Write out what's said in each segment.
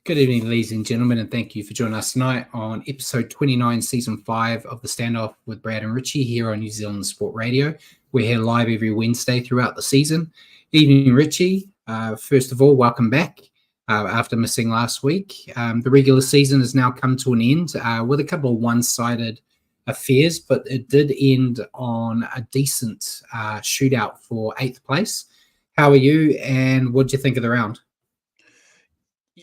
Good evening, ladies and gentlemen, and thank you for joining us tonight on episode 29, season 5 of The Standoff with Brad and Richie here on New Zealand Sport Radio. We're here live every Wednesday throughout the season. Evening, Richie. First of all, welcome back after missing last week. The regular season has now come to an end with a couple of one-sided affairs, but it did end on a decent shootout for 8th place. How are you, and what do you think of the round?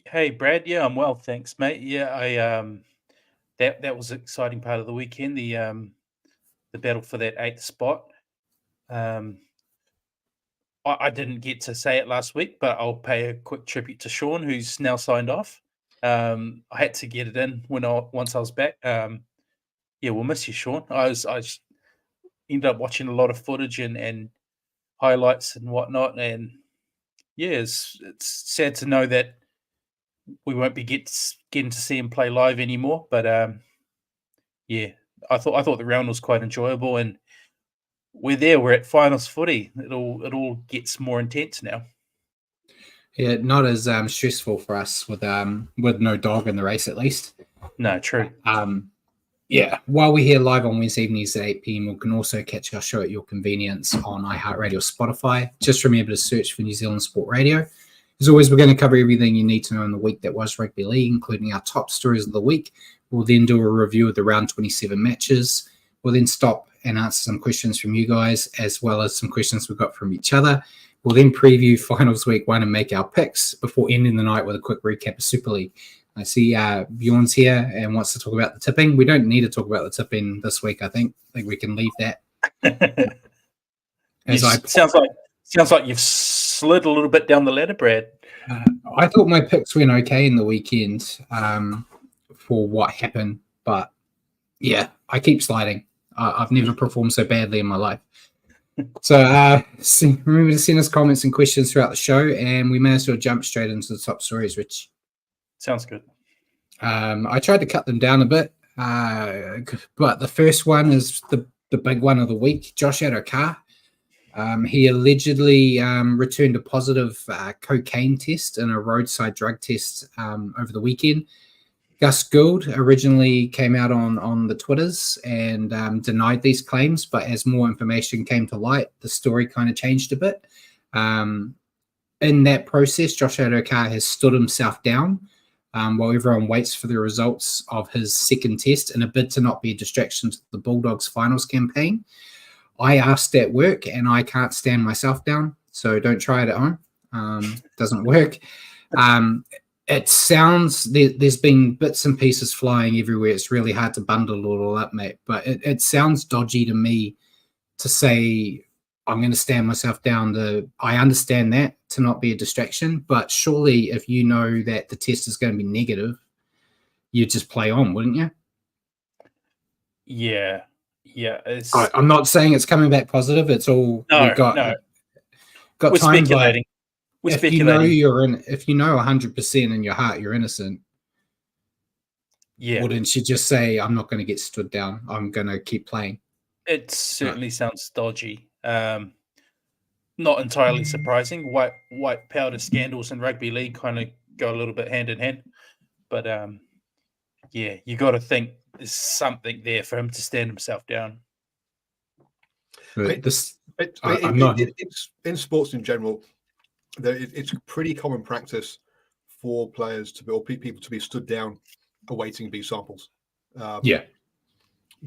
Hey Brad, yeah, I'm well, thanks, mate. Yeah, I that was an exciting part of the weekend. The battle for that 8th spot. I didn't get to say it last week, but I'll pay a quick tribute to Sean, who's now signed off. I had to get it in once I was back. Yeah, we'll miss you, Sean. I just ended up watching a lot of footage and highlights and whatnot, and yeah, it's sad to know that we won't be getting to see him play live anymore. But yeah, I thought the round was quite enjoyable, and we're at finals footy. It all gets more intense now. Yeah, not as stressful for us with no dog in the race, at least. No, true. Yeah, while we're here live on Wednesday evenings at 8 p.m, you can also catch our show at your convenience on iHeartRadio, Spotify. Just remember to search for New Zealand Sport Radio. As always, we're going to cover everything you need to know in the week that was rugby league, including our top stories of the week. We'll then do a review of the round 27 matches. We'll then stop and answer some questions from you guys, as well as some questions we've got from each other. We'll then preview finals week 1 and make our picks before ending the night with a quick recap of Super League. I see Bjorn's here and wants to talk about the tipping. We don't need to talk about the tipping this week, I think. I think we can leave that. Sounds like you've slid a little bit down the ladder, Brad. I thought my picks went okay in the weekend for what happened, but yeah, I keep sliding. I've never performed so badly in my life. So remember to send us comments and questions throughout the show, and we may as well jump straight into the top stories, Rich. Sounds good. I tried to cut them down a bit, but the first one is the big one of the week. Josh Adokar. He allegedly returned a positive cocaine test and a roadside drug test over the weekend. Gus Gould originally came out on the Twitters and denied these claims, but as more information came to light, the story kind of changed a bit. In that process, Josh Adokar has stood himself down while everyone waits for the results of his second test in a bid to not be a distraction to the Bulldogs finals campaign. I asked at work, and I can't stand myself down, so don't try it at home. Doesn't work. It sounds there's been bits and pieces flying everywhere. It's really hard to bundle it all up, mate. But it sounds dodgy to me to say I'm going to stand myself down. I understand that to not be a distraction, but surely if you know that the test is going to be negative, you'd just play on, wouldn't you? Yeah. I'm not saying it's coming back positive. It's all we've got. No. Got We're time. Speculating. We're speculating. If you know 100% in your heart you're innocent, wouldn't you just say, "I'm not going to get stood down. I'm going to keep playing"? It certainly sounds dodgy. Not entirely surprising. White powder scandals in rugby league kind of go a little bit hand in hand, but yeah, you got to think there's something there for him to stand himself down. It's in sports in general. It's pretty common practice for players people to be stood down awaiting B samples. Yeah.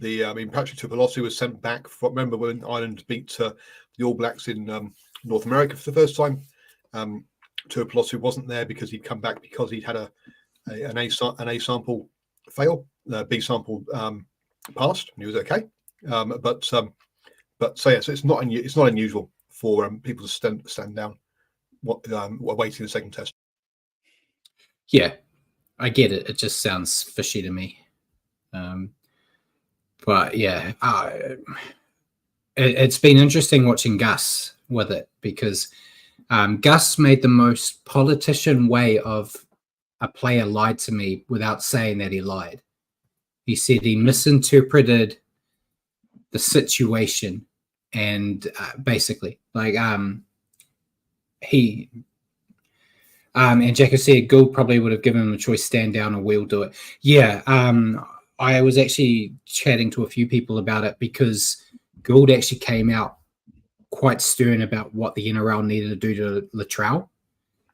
Patrick Tuipulotu was sent back. Remember when Ireland beat the All Blacks in North America for the first time? Tuipulotu wasn't there because he'd come back because he'd had an A sample fail. The B sample passed, and he was okay. So it's not unusual for people to stand down awaiting the second test. Yeah, I get it. It just sounds fishy to me. But yeah, it's been interesting watching Gus with it because Gus made the most politician way of a player lied to me without saying that he lied. He said he misinterpreted the situation and basically And Jacko said Gould probably would have given him a choice, stand down or we'll do it. Yeah, I was actually chatting to a few people about it because Gould actually came out quite stern about what the NRL needed to do to Latrell.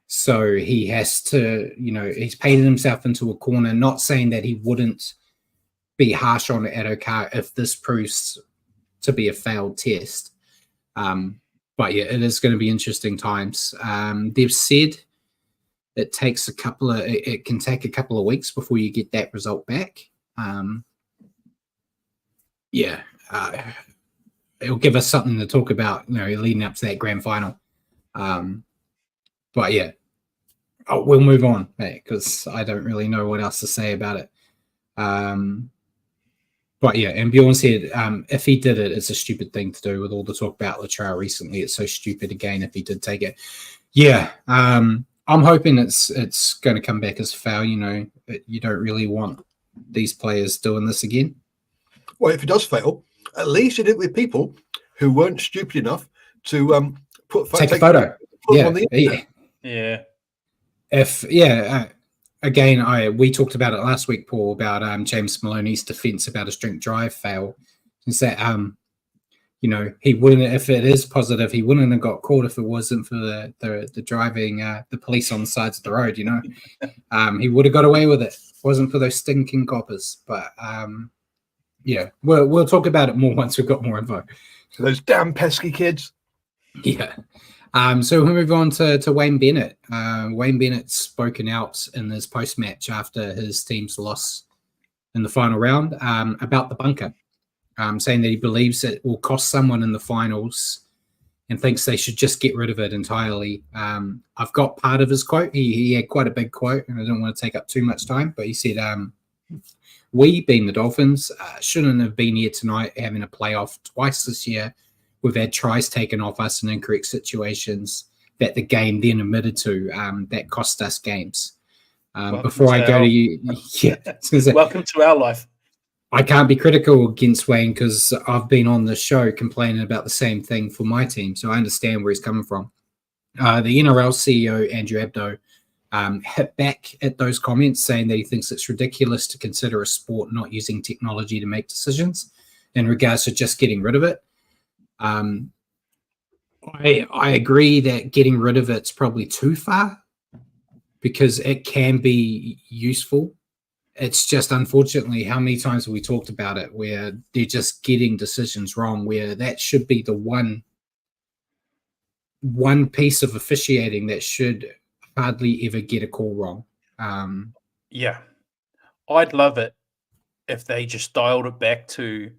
So he has to, he's painted himself into a corner, not saying that he wouldn't be harsh on Addo-Carr if this proves to be a failed test. But yeah, it is going to be interesting times. They've said it can take a couple of weeks before you get that result back. It'll give us something to talk about, leading up to that grand final. But yeah, we'll move on because I don't really know what else to say about it. But yeah, and Bjorn said if he did it, it's a stupid thing to do with all the talk about Latrell recently. It's so stupid again if he did take it. Yeah, I'm hoping it's going to come back as foul. You don't really want these players doing this again. Well, if it does fail, at least you did it with people who weren't stupid enough to take a photo. Again, we talked about it last week, Paul, about James Maloney's defense about his drink drive fail. Is that he wouldn't, if it is positive, he wouldn't have got caught if it wasn't for the driving, the police on the sides of the road. He would have got away with it. If it wasn't for those stinking coppers. But we'll talk about it more once we've got more info. So those damn pesky kids. Yeah. So we'll move on to Wayne Bennett. Wayne Bennett's spoken out in his post-match after his team's loss in the final round about the bunker, saying that he believes it will cost someone in the finals and thinks they should just get rid of it entirely. I've got part of his quote. He had quite a big quote, and I don't want to take up too much time, but he said, we, being the Dolphins, shouldn't have been here tonight having a playoff twice this year. We've had tries taken off us in incorrect situations that the game then admitted to that cost us games. Before I go to you, welcome to our life. I can't be critical against Wayne because I've been on the show complaining about the same thing for my team, so I understand where he's coming from. The NRL CEO, Andrew Abdo, hit back at those comments, saying that he thinks it's ridiculous to consider a sport not using technology to make decisions in regards to just getting rid of it. I agree that getting rid of it's probably too far because it can be useful. It's just, unfortunately, how many times have we talked about it where they're just getting decisions wrong, where that should be the one piece of officiating that should hardly ever get a call wrong. Yeah. I'd love it if they just dialed it back to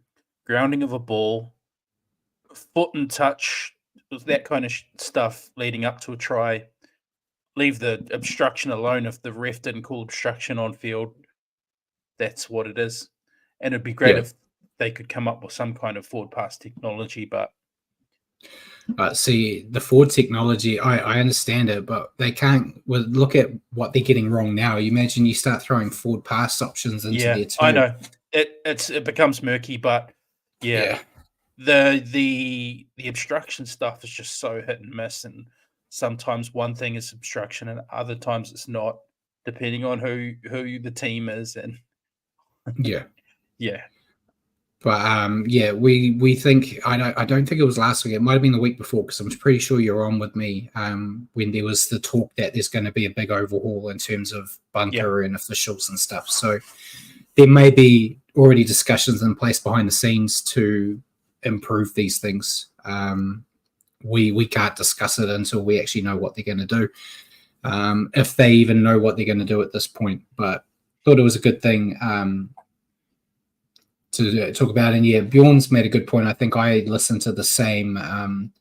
grounding of a ball, foot and touch, that kind of stuff leading up to a try. Leave the obstruction alone. If the ref didn't call obstruction on field, that's what it is. And it'd be great if they could come up with some kind of forward pass technology, but see, the forward technology, I understand it, but they can't. Well, look at what they're getting wrong now. You imagine you start throwing forward pass options into their team. I know it becomes murky, but the obstruction stuff is just so hit and miss, and sometimes one thing is obstruction and other times it's not, depending on who the team is. And but we think, I don't think it was last week, it might have been the week before, because I'm pretty sure you're on with me when there was the talk that there's going to be a big overhaul in terms of bunker and officials and stuff. So there may be already discussions in place behind the scenes to improve these things. We can't discuss it until we actually know what they're going to do, if they even know what they're going to do at this point. But thought it was a good thing to talk about. And Bjorn's made a good point. I think I listened to the same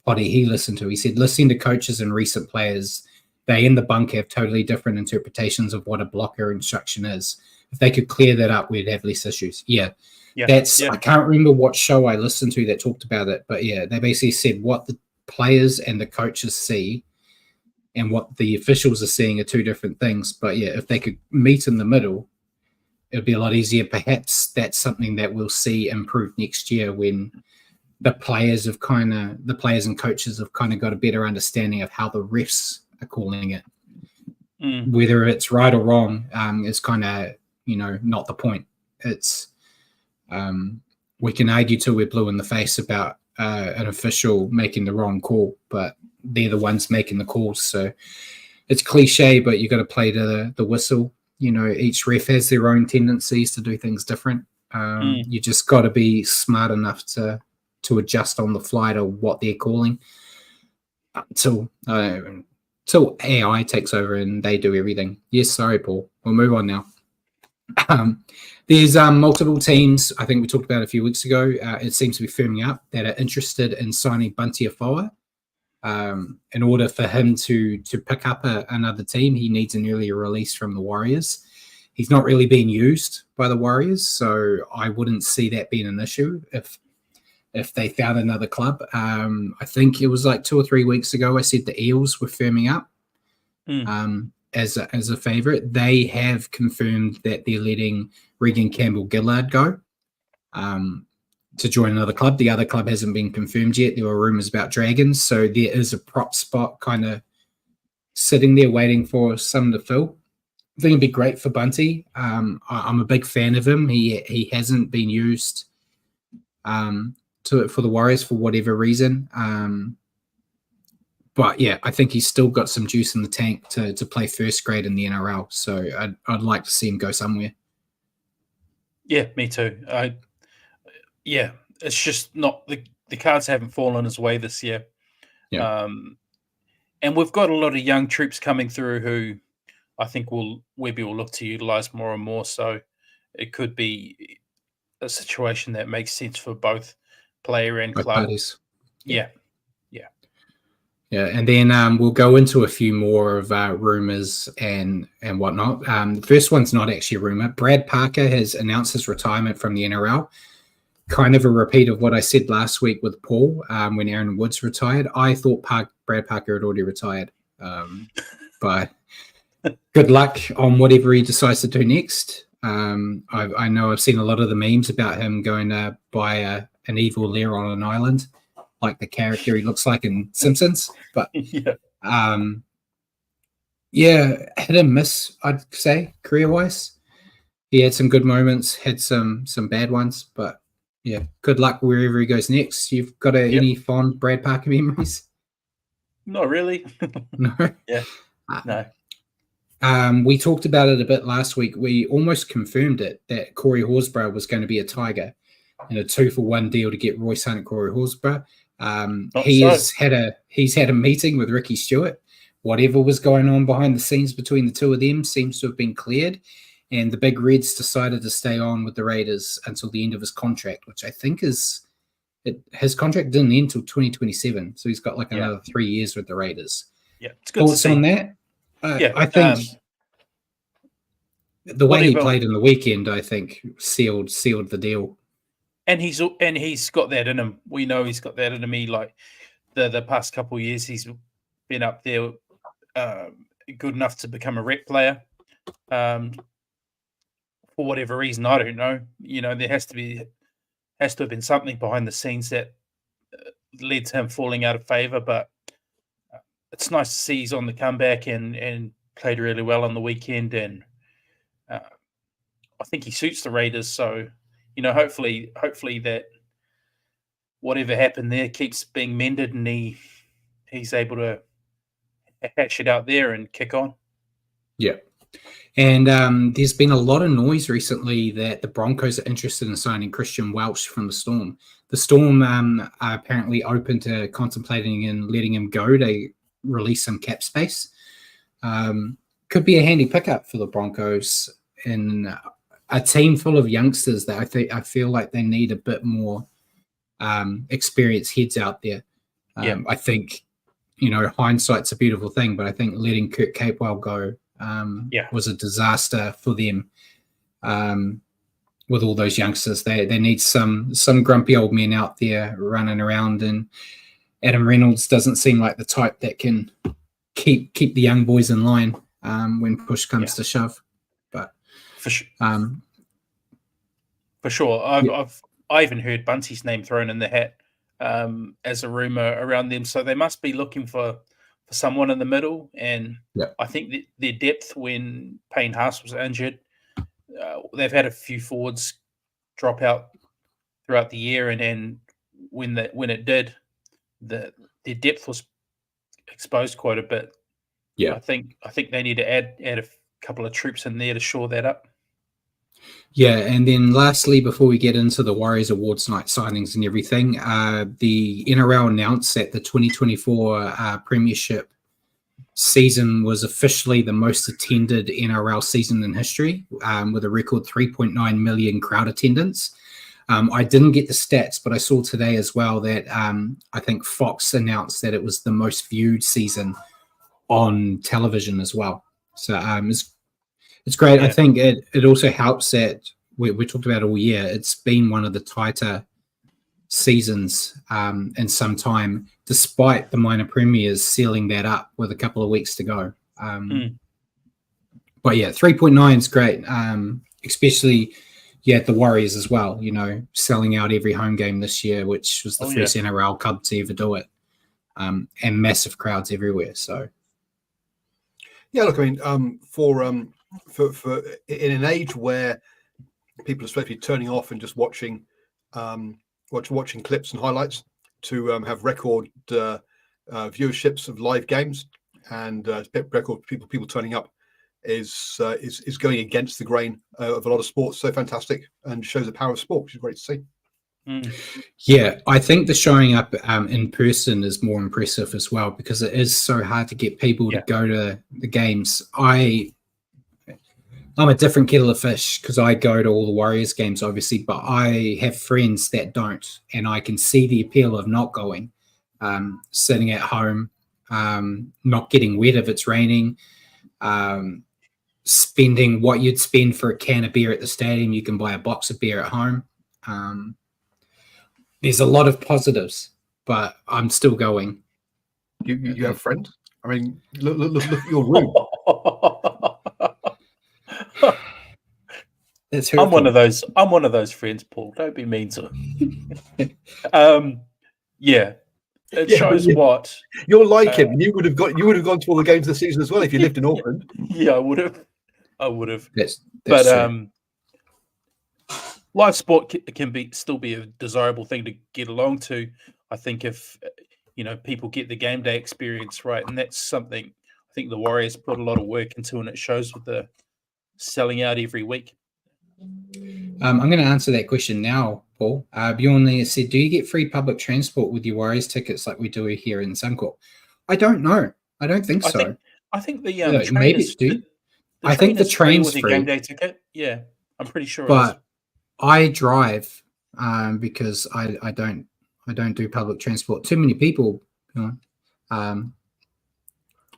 potty he listened to. He said, listening to coaches and recent players, they in the bunker have totally different interpretations of what a blocker instruction is. If they could clear that up, we'd have less issues. I can't remember what show I listened to that talked about it, but they basically said what the players and the coaches see and what the officials are seeing are two different things. But if they could meet in the middle, it would be a lot easier. Perhaps that's something that we'll see improve next year when the players and coaches have kind of got a better understanding of how the refs are calling it. whether it's right or wrong is kind of, not the point. It's we can argue till we're blue in the face about an official making the wrong call, but they're the ones making the calls. So it's cliche, but you got to play to the whistle. Each ref has their own tendencies to do things different. You just got to be smart enough to adjust on the fly to what they're calling until AI takes over and they do everything. Yes, sorry, Paul. We'll move on now. There's multiple teams, I think we talked about a few weeks ago, it seems to be firming up, that are interested in signing Bunty Afoa. In order for him to pick up another team, he needs an earlier release from the Warriors. He's not really being used by the Warriors, so I wouldn't see that being an issue if they found another club. I think it was like 2 or 3 weeks ago I said the Eels were firming up as a favourite. They have confirmed that they're letting Regan Campbell-Gillard go to join another club. The other club hasn't been confirmed yet. There were rumours about Dragons, so there is a prop spot kind of sitting there waiting for someone to fill. I think it'd be great for Bunty. I'm a big fan of him. He hasn't been used for the Warriors for whatever reason. But yeah, I think he's still got some juice in the tank to play first grade in the NRL. So I'd like to see him go somewhere. Yeah, me too. It's just not the cards haven't fallen his way this year. Yeah. And we've got a lot of young troops coming through who I think Webby will look to utilise more and more. So it could be a situation that makes sense for both player and Both club. parties. Yeah. Yeah, and then we'll go into a few more of rumours and whatnot. The first one's not actually a rumour. Brad Parker has announced his retirement from the NRL. Kind of a repeat of what I said last week with Paul when Aaron Woods retired. I thought Brad Parker had already retired. But good luck on whatever he decides to do next. I know I've seen a lot of the memes about him going to buy an evil lair on an island, like the character he looks like in Simpsons. But hit and miss, I'd say, career-wise. He had some good moments, had some bad ones, but yeah, good luck wherever he goes next. You've got any fond Brad Parker memories? Not really. No? Yeah. No. We talked about it a bit last week. We almost confirmed it that Corey Horsburgh was going to be a Tiger in a 2-for-1 deal to get Royce Hunt and Corey Horsburgh. He's had a meeting with Ricky Stewart. Whatever was going on behind the scenes between the two of them seems to have been cleared, and the Big Reds decided to stay on with the Raiders until the end of his contract, which I think his contract didn't end until 2027, so he's got like another 3 years with the Raiders. Yeah, it's good to see. On that? I think the way he played in the weekend, I think, sealed the deal. And he's got that in him. We know he's got that in him. He, like the past couple of years, he's been up there good enough to become a rep player. For whatever reason, I don't know. There has to have been something behind the scenes that led to him falling out of favour. But it's nice to see he's on the comeback and played really well on the weekend. And I think he suits the Raiders. So, hopefully that whatever happened there keeps being mended and he's able to hash it out there and kick on. Yeah. And there's been a lot of noise recently that the Broncos are interested in signing Christian Welch from the Storm. The Storm are apparently open to contemplating and letting him go to release some cap space. Could be a handy pickup for the Broncos in a team full of youngsters that I feel like they need a bit more experienced heads out there. I think, hindsight's a beautiful thing, but I think letting Kurt Capewell go was a disaster for them. With all those youngsters, they need some grumpy old men out there running around, and Adam Reynolds doesn't seem like the type that can keep the young boys in line when push comes to shove. But for sure, I even heard Bunty's name thrown in the hat as a rumor around them. So they must be looking for for someone in the middle. And Yeah. I think that their depth when Payne Haas was injured, they've had a few forwards drop out throughout the year, and then when it did, their depth was exposed quite a bit. Yeah. I think they need to add a couple of troops in there to shore that up. Yeah, and then lastly, before we get into the Warriors Awards night signings and everything, the NRL announced that the 2024 Premiership season was officially the most attended NRL season in history, with a record 3.9 million crowd attendance. I didn't get the stats, but I saw today as well that I think Fox announced that it was the most viewed season on television as well. So it's great. Yeah. I think it also helps that we talked about all year. It's been one of the tighter seasons in some time, despite the minor premiers sealing that up with a couple of weeks to go. But yeah, 3.9 is great, especially the Warriors as well, selling out every home game this year, which was the first NRL club to ever do it, and massive crowds everywhere. So yeah, look, I mean, for in an age where people are supposed to be turning off and just watching clips and highlights, to have record viewerships of live games and record people turning up is going against the grain of a lot of sports. So fantastic, and shows the power of sport, which is great to see. Yeah, I think the showing up in person is more impressive as well, because it is so hard to get people to go to the games. I'm a different kettle of fish because I go to all the Warriors games, obviously, but I have friends that don't, and I can see the appeal of not going, sitting at home, not getting wet if it's raining, spending what you'd spend for a can of beer at the stadium. You can buy a box of beer at home. There's a lot of positives, but I'm still going. You have friends? I mean, look at your room. I'm one of those friends, Paul. Don't be mean to him. It shows what you're like him. You would have gone to all the games of the season as well if you lived in Auckland. Yeah, I would have. That's but true. Live sport can still be a desirable thing to get along to. I think if people get the game day experience right, and that's something I think the Warriors put a lot of work into, and it shows with the selling out every week. I'm going to answer that question now, Paul. Bjorn there said, do you get free public transport with your Warriors tickets like we do here in Suncorp? I don't know. I don't think so. I think the train maybe is, do. I think the train's with your free. Game day ticket. Yeah, I'm pretty sure. But I drive because I don't do public transport. Too many people, and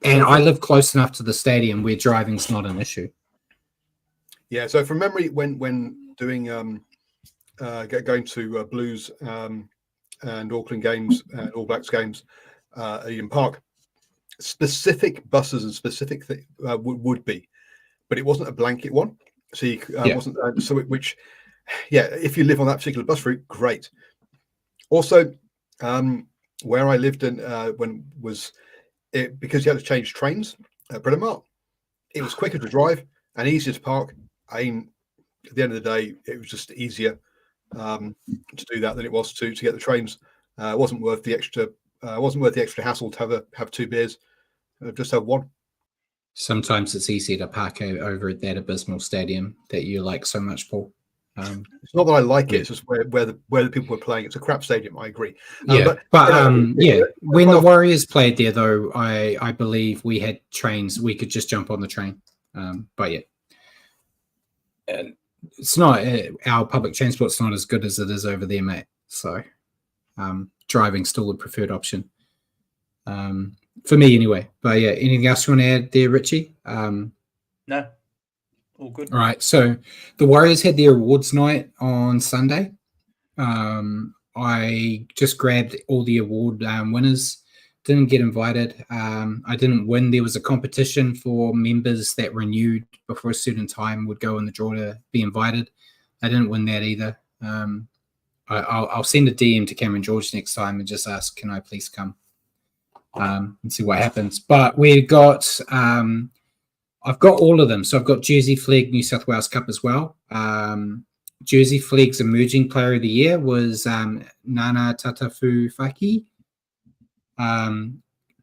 I live close enough to the stadium where driving's not an issue. Yeah, so from memory, when doing going to Blues and Auckland games and All Blacks games at Eden Park, specific buses and specific would be, but it wasn't a blanket one. So you wasn't which if you live on that particular bus route, great. Also, where I lived in because you had to change trains at Britomart, it was quicker to drive and easier to park. I mean, at the end of the day, it was just easier to do that than it was to get the trains. It wasn't worth the extra. Hassle to have two beers. Just have one. Sometimes it's easier to park over at that abysmal stadium that you like so much, Paul. It's not that I like it; it's just where the people were playing. It's a crap stadium. I agree. When the Warriors played there, though, I believe we had trains. We could just jump on the train. And it's not our public transport's not as good as it is over there, mate. So driving's still the preferred option for me, anyway. But anything else you want to add there, Richie? No. All good. All right. So the Warriors had their awards night on Sunday. I just grabbed all the award winners. Didn't get invited. I didn't win. There was a competition for members that renewed before a certain time would go in the draw to be invited. I didn't win that either. I'll send a DM to Cameron George next time and just ask, can I please come? and see what happens. But we got, I've got all of them. So I've got Jersey Flegg New South Wales Cup as well. Jersey Flegg's Emerging Player of the Year was Nana Tatafufaki.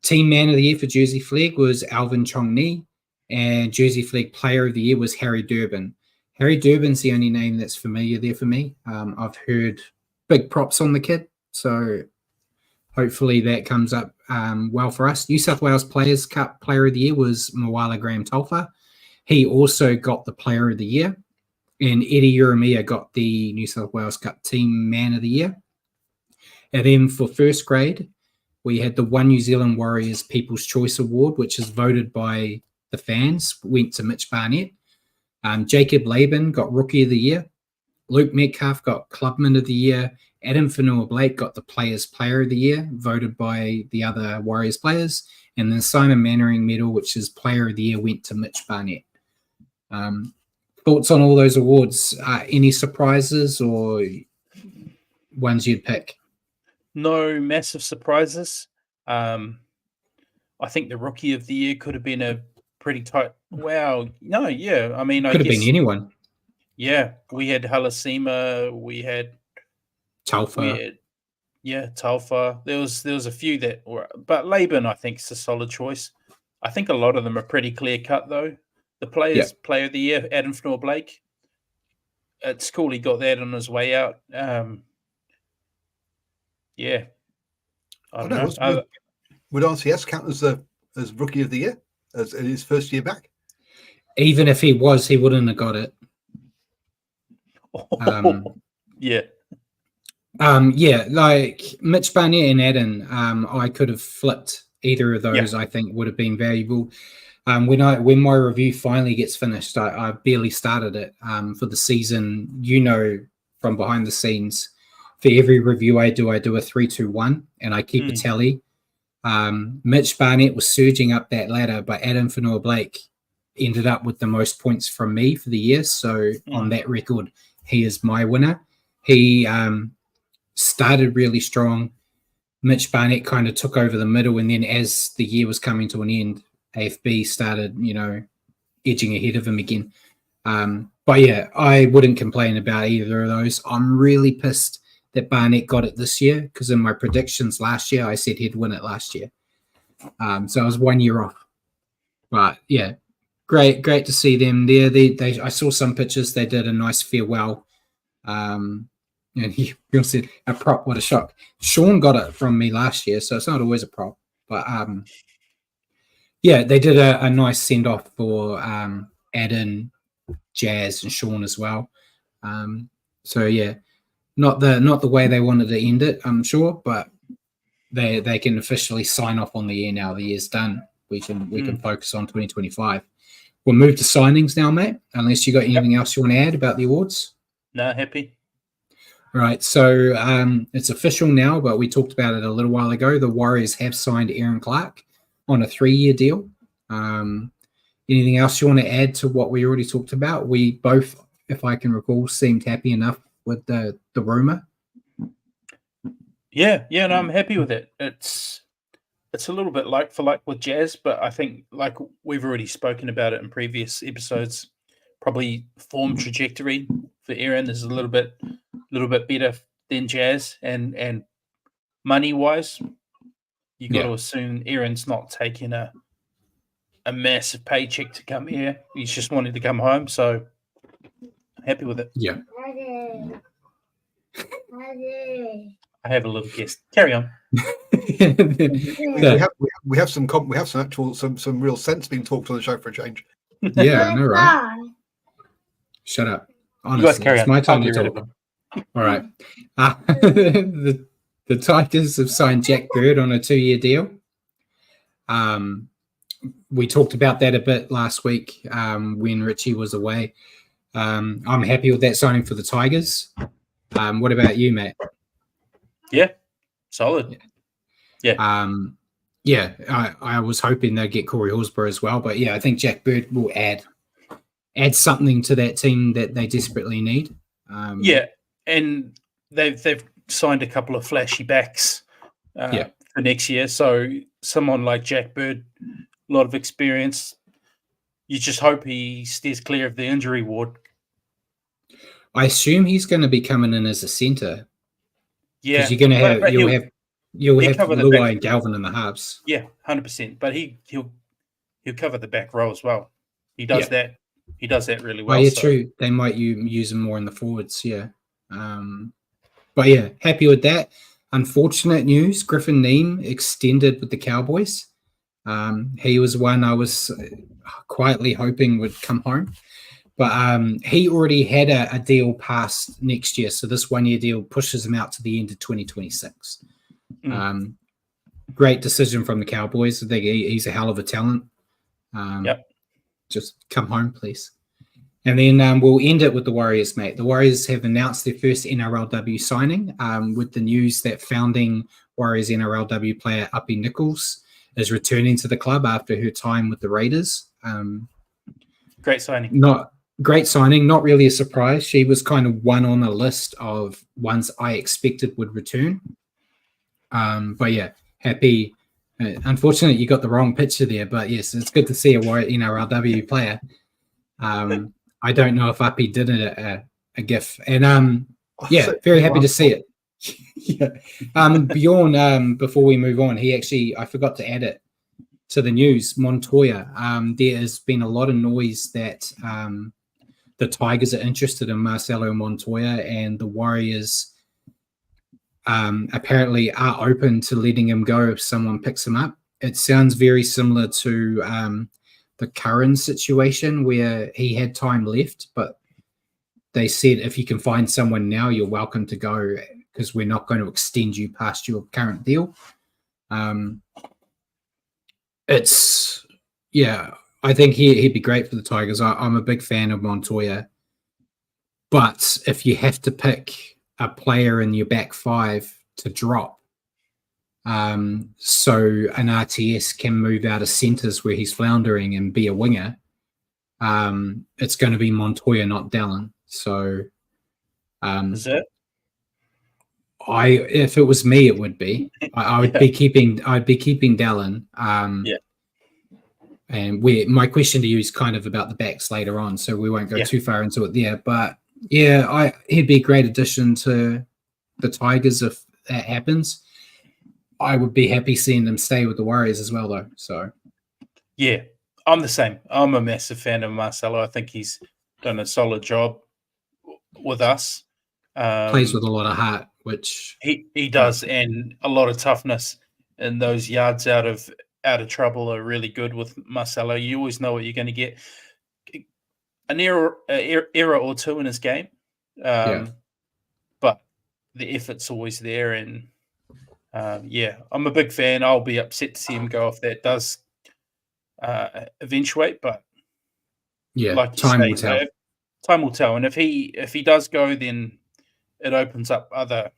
Team Man of the Year for Jersey Flegg was Alvin Chong-Ni. And Jersey Flegg Player of the Year was Harry Durbin. Harry Durbin's the only name that's familiar there for me. I've heard big props on the kid. So hopefully that comes up well for us. New South Wales Players Cup Player of the Year was Moala Graham Tolfa. He also got the Player of the Year. And Eddie Urumia got the New South Wales Cup Team Man of the Year. And then for first grade, we had the One New Zealand Warriors People's Choice Award, which is voted by the fans, went to Mitch Barnett. Jacob Laban got Rookie of the Year. Luke Metcalf got Clubman of the Year. Adam Fanua-Blake got the Players Player of the Year, voted by the other Warriors players. And then Simon Mannering Medal, which is Player of the Year, went to Mitch Barnett. Thoughts on all those awards? Any surprises or ones you'd pick? No massive surprises. I think the Rookie of the Year could have been a pretty tight. Wow. No, yeah. I mean, Could have been anyone. Yeah. We had Halasima. We had Talfa. Talfa. There was a few that were, but Laban, I think, is a solid choice. I think a lot of them are pretty clear cut, though. The Players Player of the Year, Adam Fanua-Blake. It's cool he got that on his way out. Yeah. I don't know. Would RCS count as Rookie of the Year as in his first year back? Even if he was, he wouldn't have got it. Yeah. Like Mitch Barnett and Adam, I could have flipped either of those. I think would have been valuable. When my review finally gets finished, I barely started it for the season. From behind the scenes, for every review I do a 3-2-1, and I keep a tally. Mitch Barnett was surging up that ladder, but Adam Fanua-Blake ended up with the most points from me for the year. So on that record, he is my winner. He started really strong. Mitch Barnett kind of took over the middle, and then as the year was coming to an end, AFB started, edging ahead of him again. But yeah, I wouldn't complain about either of those. I'm really pissed that Barnett got it this year, because in my predictions last year, I said he'd win it last year. So I was 1 year off. But yeah, great to see them there. I saw some pictures. They did a nice farewell. And he said, a prop, what a shock. Sean got it from me last year, so it's not always a prop. But yeah, they did a nice send-off for Adam, Jazz, and Sean as well. So yeah, not the way they wanted to end it, I'm sure, but they can officially sign off on the year now. The year's done. We can focus on 2025. We'll move to signings now, mate. Unless you got anything else you want to add about the awards. No, happy. All right, so it's official now, but we talked about it a little while ago. The Warriors have signed Aaron Clark on a 3-year deal. Anything else you want to add to what we already talked about? We both, if I can recall, seemed happy enough with the rumor. Yeah, no, I'm happy with it. It's a little bit like for like with Jazz, but I think, like we've already spoken about it in previous episodes, probably form trajectory for Aaron is a little bit better than Jazz, and money wise, you got to assume Aaron's not taking a massive paycheck to come here. He's just wanting to come home, so I'm happy with it. Yeah. I have a little guest. Carry on. we have some real sense being talked on the show for a change. Yeah, I know, right? Shut up. Honestly, it's my time to talk. All right. The Tigers have signed Jack Bird on a 2-year deal. We talked about that a bit last week when Richie was away. I'm happy with that signing for the Tigers. What about you, Matt? Yeah, solid. Yeah. I was hoping they'd get Corey Horsburgh as well, but yeah, I think Jack Bird will add something to that team that they desperately need. Yeah, and they've signed a couple of flashy backs for next year. So someone like Jack Bird, a lot of experience. You just hope he stays clear of the injury ward. I assume he's going to be coming in as a centre Yeah, because you're going to have but you'll have cover the Luai back. and Galvin in the halves. Yeah, 100%. But he'll cover the back row as well. He does that. He does that really well. Oh, yeah, so. true. They might use him more in the forwards. Yeah. But yeah, happy with that. Unfortunate news: Griffin Neem extended with the Cowboys. He was one I was quietly hoping would come home, but he already had a deal past next year, so this 1 year deal pushes him out to the end of 2026. Great decision from the Cowboys. I think he's a hell of a talent. Just come home, please. And then we'll end it with the Warriors, mate. The Warriors have announced their first NRLW signing with the news that founding Warriors NRLW player Uppy Nichols is returning to the club after her time with the Raiders. Great signing. Not really a surprise. She was kind of one on a list of ones I expected would return. But yeah, happy. Unfortunately, you got the wrong picture there. But yes, it's good to see a Warrior NRLW player. I don't know if Uppy did it a GIF. And very happy to see it. Bjorn, before we move on, I forgot to add it to the news. Montoya, there has been a lot of noise that the Tigers are interested in Marcelo Montoya, and the Warriors apparently are open to letting him go if someone picks him up. It sounds very similar to the current situation where he had time left, but they said if you can find someone now, you're welcome to go because we're not going to extend you past your current deal. I think he'd be great for the Tigers. I'm a big fan of Montoya, but if you have to pick a player in your back five to drop, so an RTS can move out of centres where he's floundering and be a winger, it's going to be Montoya, not Dallin. So, is it? If it was me, it would be. I would be keeping Dallin. And my question to you is kind of about the backs later on, so we won't go too far into it there. But yeah, he'd be a great addition to the Tigers if that happens. I would be happy seeing them stay with the Warriors as well, though. So, yeah, I'm the same. I'm a massive fan of Marcelo. I think he's done a solid job with us. Plays with a lot of heart, which he does, and a lot of toughness. And those yards out of trouble are really good with Marcelo. You always know what you're going to get. An error or two in his game, but the effort's always there, and I'm a big fan. I'll be upset to see him go if that does eventuate, but like time will tell. Time will tell, and if he does go, then it opens up other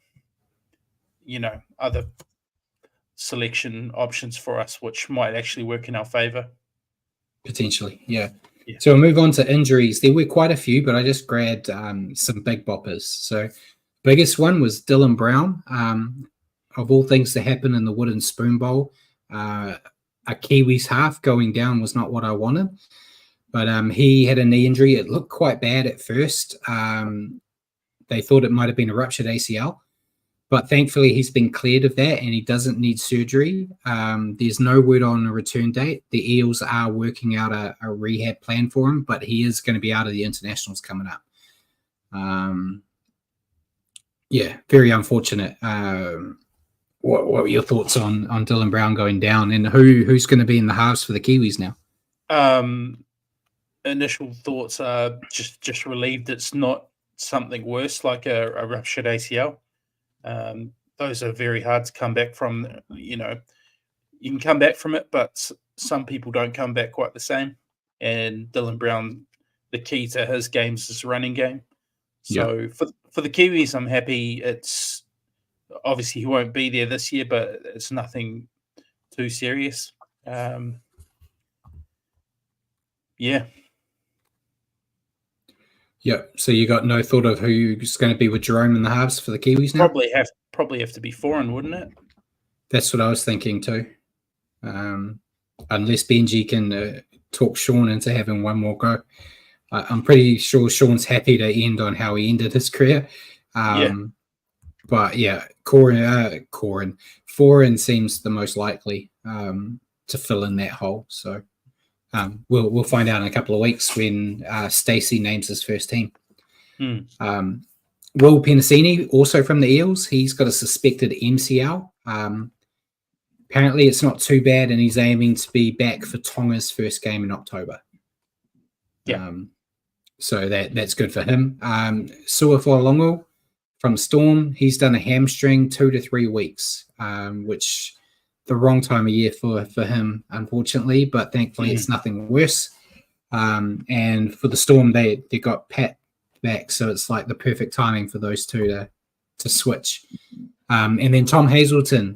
selection options for us, which might actually work in our favor. Potentially, yeah. So we'll move on to injuries. There were quite a few, but I just grabbed some big boppers. So biggest one was Dylan Brown. Of all things to happen in the Wooden Spoon Bowl, a Kiwis half going down was not what I wanted. But he had a knee injury. It looked quite bad at first. They thought it might have been a ruptured ACL. But thankfully, he's been cleared of that and he doesn't need surgery. There's no word on a return date. The Eels are working out a rehab plan for him, but he is going to be out of the internationals coming up. Very unfortunate. What were your thoughts on Dylan Brown going down, and who's going to be in the halves for the Kiwis now? Initial thoughts are just relieved it's not something worse like a ruptured ACL. Those are very hard to come back from. You can come back from it, but some people don't come back quite the same. And Dylan Brown, the key to his game is his running game. So for the Kiwis, I'm happy. It's obviously he won't be there this year, but it's nothing too serious. So you got no thought of who's going to be with Jerome in the halves for the Kiwis now? Probably have to be foreign, wouldn't it? That's what I was thinking too. Unless Benji can talk Sean into having one more go. I'm pretty sure Sean's happy to end on how he ended his career. But yeah, Foran seems the most likely to fill in that hole. So we'll find out in a couple of weeks when Stacey names his first team. Will Penasini, also from the Eels, he's got a suspected MCL. Apparently it's not too bad, and he's aiming to be back for Tonga's first game in October. So that's good for him. Suafolongo from Storm, he's done a hamstring 2 to 3 weeks, which the wrong time of year for him, unfortunately, but thankfully it's nothing worse. And for the Storm, they got Pat back, so it's like the perfect timing for those two to switch. And then Tom Hazelton,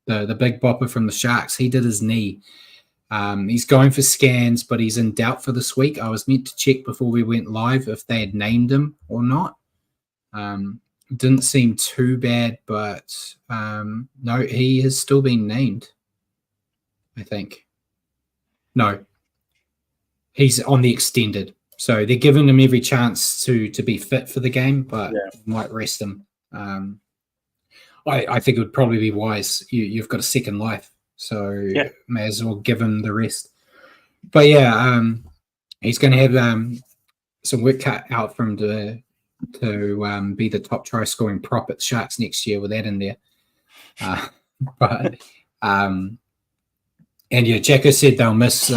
the big bopper from the Sharks, he did his knee. He's going for scans, but he's in doubt for this week. I was meant to check before we went live if they had named him or not. Didn't seem too bad, but no, he has still been named, I think. No, he's on the extended. So they're giving him every chance to be fit for the game, but might rest him. I think it would probably be wise. You've got a second life, so may as well give him the rest. But he's going to have some work cut out for him to be the top try scoring prop at Sharks next year with that in there. And Jacko said they'll miss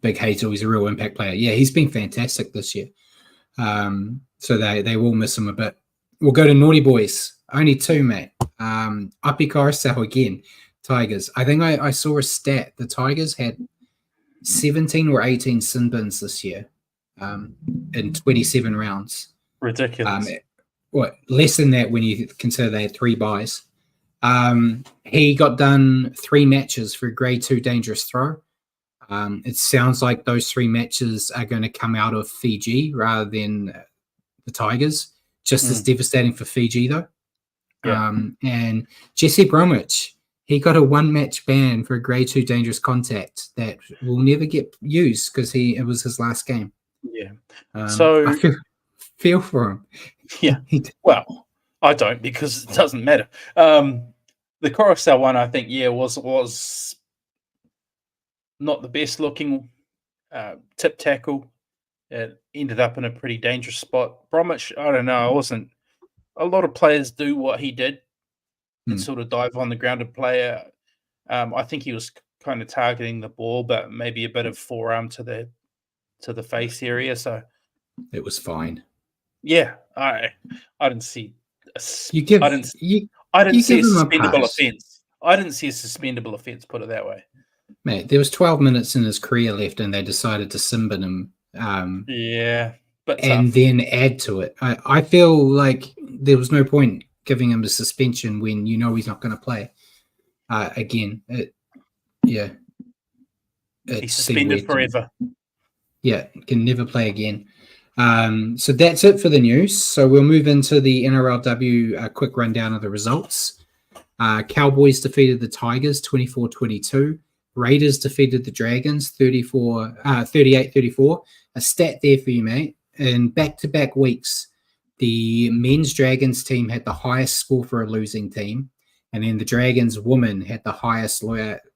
Big Hazel. He's a real impact player. Yeah, he's been fantastic this year. So they will miss him a bit. We'll go to Naughty Boys. Only 2, mate. Api Coruscant again. Tigers. I think I saw a stat. The Tigers had 17 or 18 sin bins this year in 27 rounds. Ridiculous. Less than that when you consider they had 3 buys. He got done 3 matches for grade 2 dangerous throw. It sounds like those 3 matches are going to come out of Fiji rather than the Tigers. Just as devastating for Fiji, though. And Jesse Bromwich, he got a 1-match ban for a grade 2 dangerous contact that will never get used because it was his last game. So I feel for him. Well, I don't, because it doesn't matter. The Coruscant one, I think, was not the best looking tip tackle. It ended up in a pretty dangerous spot. Bromwich, I don't know. A lot of players do what he did and sort of dive on the grounded player. I think he was kind of targeting the ball, but maybe a bit of forearm to the face area. So it was fine. Yeah, I didn't see. I didn't see a suspendable offence. I didn't see a suspendable offence. Put it that way. Mate, there was 12 minutes in his career left, and they decided to simbin him. But and then add to it. I feel like there was no point giving him a suspension when you know he's not going to play again. He's suspended forever. Can never play again. So that's it for the news. So we'll move into the NRLW, a quick rundown of the results. Cowboys defeated the Tigers 24-22. Raiders defeated the Dragons 38-34. A stat there for you, mate. In back-to-back weeks, the men's Dragons team had the highest score for a losing team, and then the Dragons women had the highest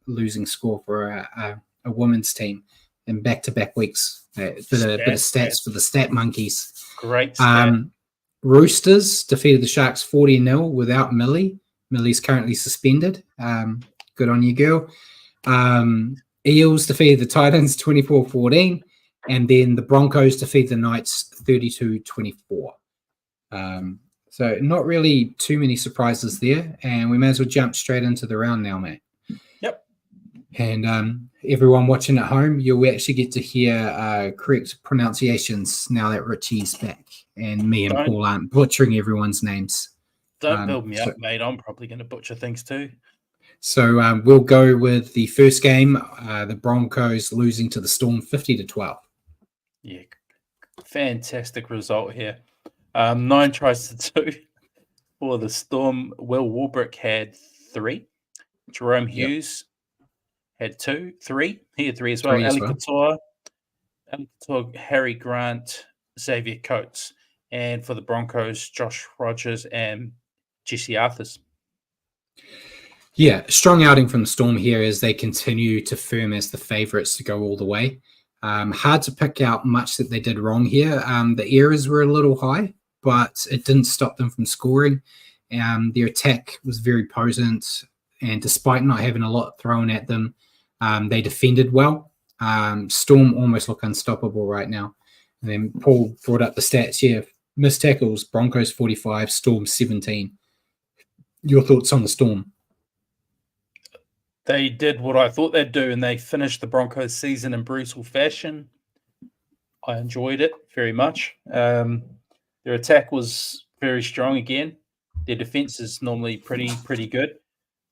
losing score for a women's team in back-to-back weeks. Bit of stats for the stat monkeys. Great stat. Roosters defeated the Sharks 40-0 without Millie. Millie's currently suspended. Good on you, girl. Eels defeated the Titans 24-14. And then the Broncos defeated the Knights 32-24. So not really too many surprises there. And we may as well jump straight into the round now, mate. Yep. And everyone watching at home, you'll actually get to hear correct pronunciations now that Richie's back. And me and Paul aren't butchering everyone's names. Don't build me up, mate. I'm probably going to butcher things too. So we'll go with the first game, the Broncos losing to the Storm 50-12. Yeah, fantastic result here. 9 tries to 2 for the Storm. Will Warbrick had 3. Jerome Yep. Hughes had 3. He had 3 as well. 3 as Ali well. Couture, Harry Grant, Xavier Coates. And for the Broncos, Josh Rogers and Jesse Arthurs. Yeah, strong outing from the Storm here as they continue to firm as the favourites to go all the way. Hard to pick out much that they did wrong here. The errors were a little high, but it didn't stop them from scoring. Their attack was very potent, and despite not having a lot thrown at them, they defended well. Storm almost look unstoppable right now. And then Paul brought up the stats here. Missed tackles, Broncos 45, Storm 17. Your thoughts on the Storm? They did what I thought they'd do, and they finished the Broncos season in brutal fashion. I enjoyed it very much. Their attack was very strong again. Their defense is normally pretty good.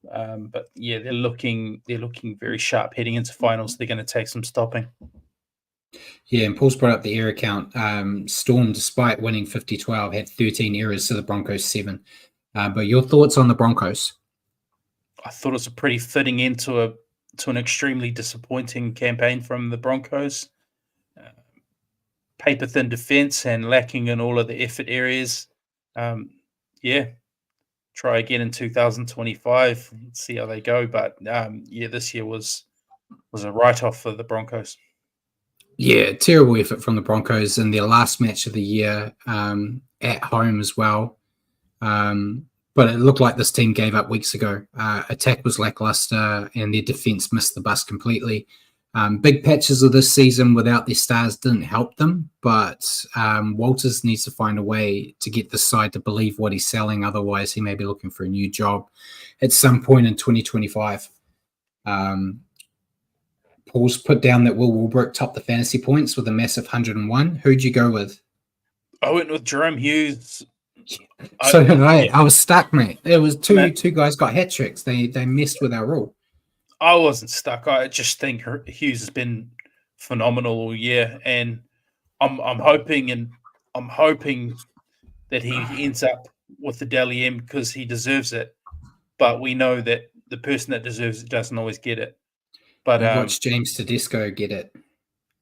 But yeah, they're looking very sharp heading into finals. They're going to take some stopping. Yeah, and Paul's brought up the error count. Storm, despite winning 50-12, had 13 errors to the Broncos 7. But your thoughts on the Broncos? I thought it was a pretty fitting end to an extremely disappointing campaign from the Broncos. Paper thin defense and lacking in all of the effort areas. Try again in 2025. See how they go. But this year was a write-off for the Broncos. Yeah, terrible effort from the Broncos in their last match of the year at home as well. But it looked like this team gave up weeks ago. Attack was lackluster and their defense missed the bus completely. Big patches of this season without their stars didn't help them, but Walters needs to find a way to get this side to believe what he's selling. Otherwise, he may be looking for a new job at some point in 2025. Paul's put down that Will Wilbrook topped the fantasy points with a massive 101. Who'd you go with? I went with Jerome Hughes. I was stuck, mate. There was two guys got hat tricks. They messed with our rule. I wasn't stuck. I just think Hughes has been phenomenal all year, and I'm hoping that he ends up with the Dally M because he deserves it. But we know that the person that deserves it doesn't always get it. But watch James Tedesco get it.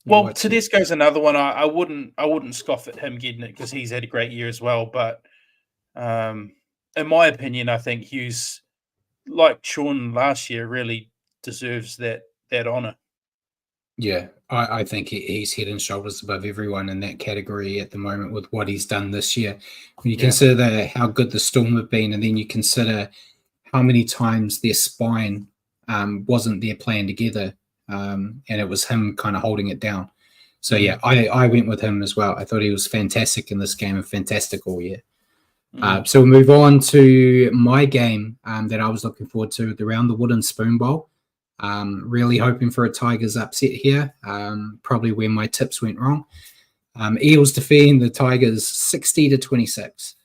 Tedesco's another one. I wouldn't scoff at him getting it because he's had a great year as well. But in my opinion, I think Hughes, like Sean last year, really deserves that honor. Yeah, I think he's head and shoulders above everyone in that category at the moment with what he's done this year. When you consider how good the Storm have been, and then you consider how many times their spine wasn't there playing together, and it was him kind of holding it down. So yeah, I went with him as well. I thought he was fantastic in this game and fantastic all year. So we'll move on to my game that I was looking forward to, around the Wooden Spoon Bowl. Really hoping for a Tigers upset here. Probably where my tips went wrong. Eels defeating the Tigers 60-26.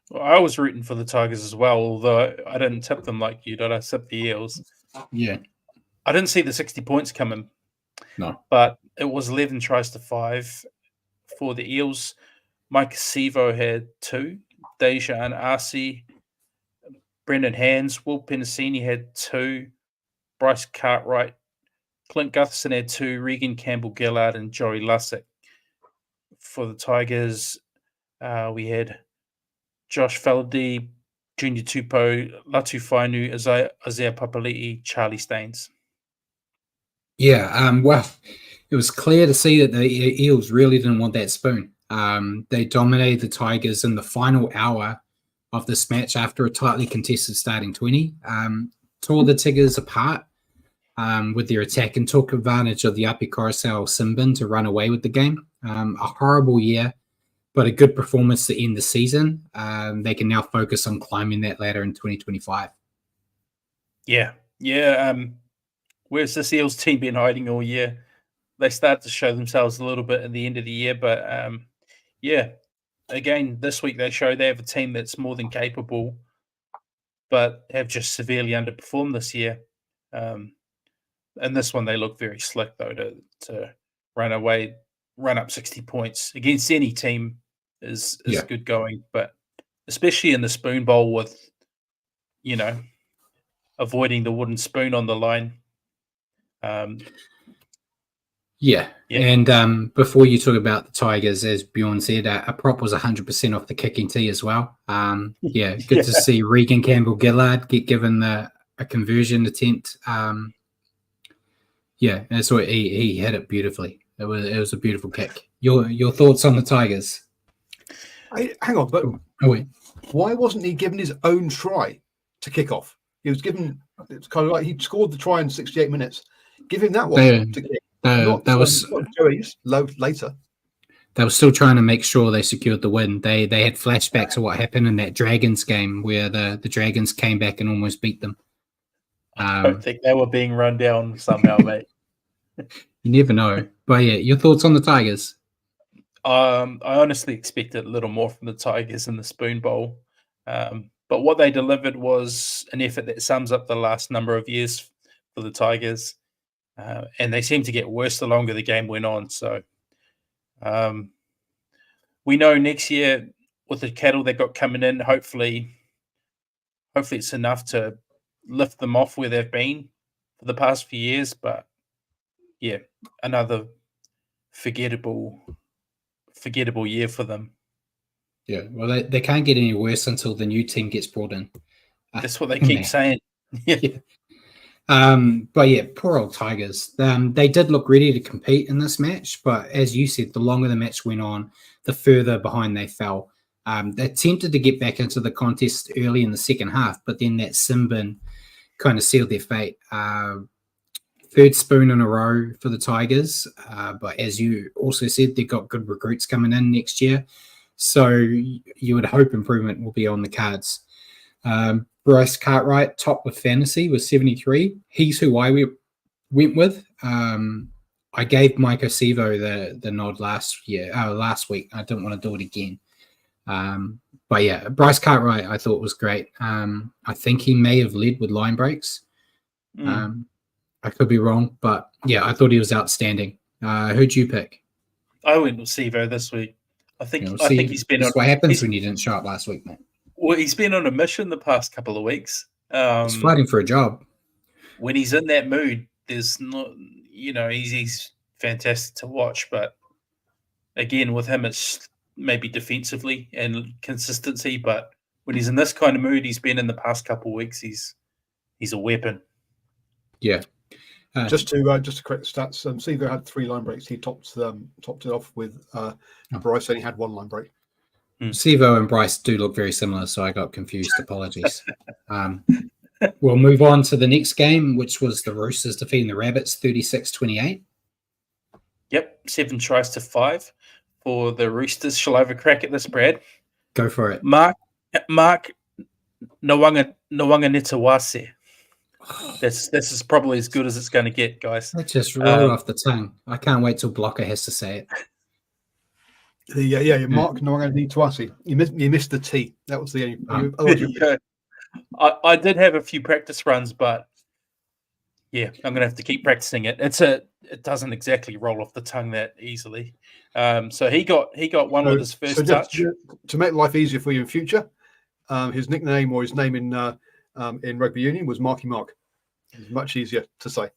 Well, I was rooting for the Tigers as well, although I didn't tip them like you did. I tipped the Eels. Yeah. I didn't see the 60 points coming. No. But it was 11 tries to 5 for the Eels. Mike Sevo had 2. Deja and Arcee. Brendan Hands. Will Penasini had 2. Bryce Cartwright. Clint Gutherson had 2. Regan Campbell-Gillard and Joey Lussick. For the Tigers, we had Josh Faladi, Junior Tupou, Latu Fainu, Isaiah Papali'i, Charlie Staines. Yeah, well, it was clear to see that the Eels really didn't want that spoon. They dominated the Tigers in the final hour of this match after a tightly contested starting 20. Tore the Tigers apart with their attack and took advantage of the Api Coruscant Simbin to run away with the game. A horrible year, but a good performance to end the season. They can now focus on climbing that ladder in 2025. Yeah. Where's this Eels team been hiding all year? They started to show themselves a little bit at the end of the year, but again, this week they show they have a team that's more than capable, but have just severely underperformed this year. And this one, they look very slick, though, to run up 60 points against any team is good going, but especially in the Spoon Bowl with, avoiding the wooden spoon on the line. Yeah. Yeah. And before you talk about the Tigers, as Bjorn said, a prop was 100% off the kicking tee as well. Yeah, good to see Regan Campbell-Gillard get given a conversion attempt. Yeah, that's what he hit it beautifully. It was a beautiful kick. Your thoughts on the Tigers? Hang on, but wait. Why wasn't he given his own try to kick off? He was given. It's kind of like he scored the try in 68 minutes. Give him that one to kick. Not Joey's later. They were still trying to make sure they secured the win. They had flashbacks of what happened in that Dragons game where the Dragons came back and almost beat them. I don't think they were being run down somehow, mate. You never know. But yeah, your thoughts on the Tigers? I honestly expected a little more from the Tigers in the Spoon Bowl. But what they delivered was an effort that sums up the last number of years for the Tigers. And they seemed to get worse the longer the game went on. So we know next year with the cattle they got coming in, hopefully it's enough to lift them off where they've been for the past few years. But yeah, another forgettable year for them. Yeah, well, they can't get any worse until the new team gets brought in. That's what they keep saying. Yeah. But yeah, poor old Tigers. They did look ready to compete in this match, but as you said, the longer the match went on, the further behind they fell. They attempted to get back into the contest early in the second half, but then that sin bin kind of sealed their fate. Third spoon in a row for the Tigers, but as you also said, they've got good recruits coming in next year, so you would hope improvement will be on the cards. Bryce Cartwright, top with fantasy, with 73. He's who I went with. I gave Mike Osevo the nod last week. I didn't want to do it again. But yeah, Bryce Cartwright I thought was great. I think he may have led with line breaks. I could be wrong, but yeah, I thought he was outstanding. Who'd you pick? I went with Sevo this week. I think he's been on. What happens when you didn't show up last week, mate? Well, he's been on a mission the past couple of weeks. He's fighting for a job. When he's in that mood, there's not, he's fantastic to watch. But again, with him, it's maybe defensively and consistency. But when he's in this kind of mood, he's been in the past couple of weeks. He's a weapon. Yeah. Just to correct the stats, Sevo had 3 line breaks. He topped it off with Bryce only had 1 line break. Sevo and Bryce do look very similar, so I got confused. Apologies. We'll move on to the next game, which was the Roosters defeating the Rabbits 36-28. Yep, 7 tries to 5 for the Roosters. Shall I have a crack at this, Brad? Go for it. Mark Nawanga-Nitawase. This is probably as good as it's going to get, guys. That just rolled off the tongue. I can't wait till Blocker has to say it. Mark Nawanga-Nitawase. You missed the T. That was the only. I did have a few practice runs, but yeah, I'm going to have to keep practicing it. It doesn't exactly roll off the tongue that easily. So he got one with his first touch. To make life easier for you in future, his nickname or his name in rugby union was Marky Mark. It's much easier to say.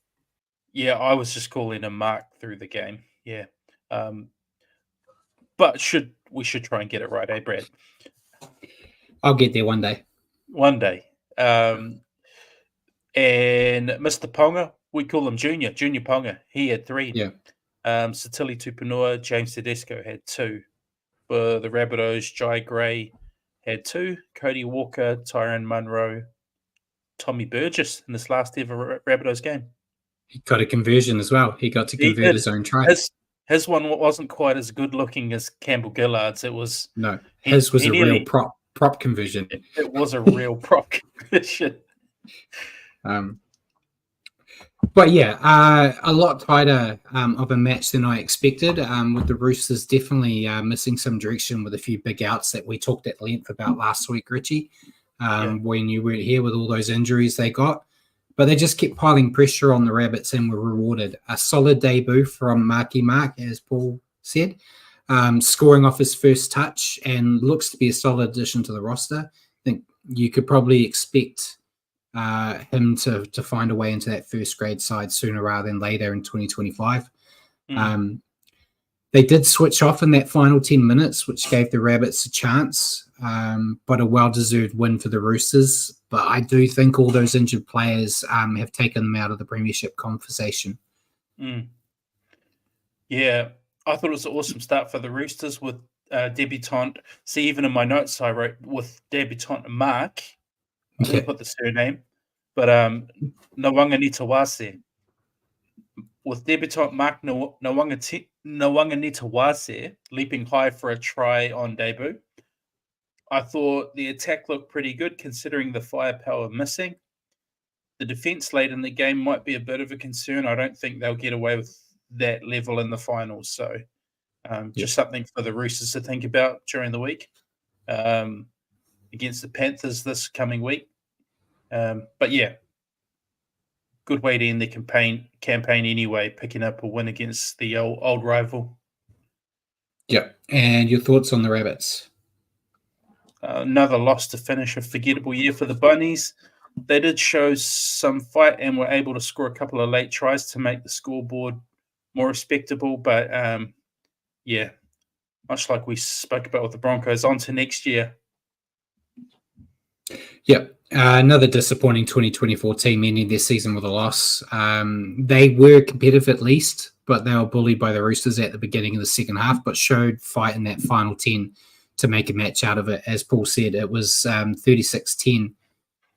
Yeah, I was just calling him Mark through the game. Yeah. But we should try and get it right, eh, Brad? I'll get there one day. One day. And Mr. Ponga, we call him Junior Ponga. He had 3. Yeah. Satili Tupanua, James Tedesco had 2. For the Rabbitohs, Jai Gray had 2. Cody Walker, Tyrone Munro, Tommy Burgess in this last ever Rabbitohs game. He got a conversion as well. He got to convert his own try. His one wasn't quite as good looking as Campbell-Gillard's. It was his was a real prop conversion. It was a real prop conversion. But yeah, a lot tighter of a match than I expected. With the Roosters definitely missing some direction with a few big outs that we talked at length about last week, Richie. When you weren't here with all those injuries they got. But they just kept piling pressure on the Rabbits and were rewarded. A solid debut from Marky Mark, as Paul said, scoring off his first touch and looks to be a solid addition to the roster. I think you could probably expect him to find a way into that first grade side sooner rather than later in 2025. They did switch off in that final 10 minutes, which gave the Rabbits a chance, but a well-deserved win for the Roosters. But I do think all those injured players have taken them out of the premiership conversation. Yeah, I thought it was an awesome start for the Roosters with debutant. See, even in my notes I wrote with debutant Mark. I didn't put the surname, but Nwanganitawase. With debutant Mark Nwanganitawase leaping high for a try on debut. I thought the attack looked pretty good considering the firepower missing. The defense late in the game might be a bit of a concern. I don't think they'll get away with that level in the finals. So just something for the Roosters to think about during the week against the Panthers this coming week. But yeah, good way to end the campaign anyway, picking up a win against the old rival. Yeah. And your thoughts on the Rabbits? Another loss to finish a forgettable year for the Bunnies. They did show some fight and were able to score a couple of late tries to make the scoreboard more respectable. But yeah, much like we spoke about with the Broncos, on to next year. Yep. Another disappointing 2024 team ending their season with a loss. They were competitive at least, but they were bullied by the Roosters at the beginning of the second half, but showed fight in that final 10 to make a match out of it. As Paul said, it was 36-10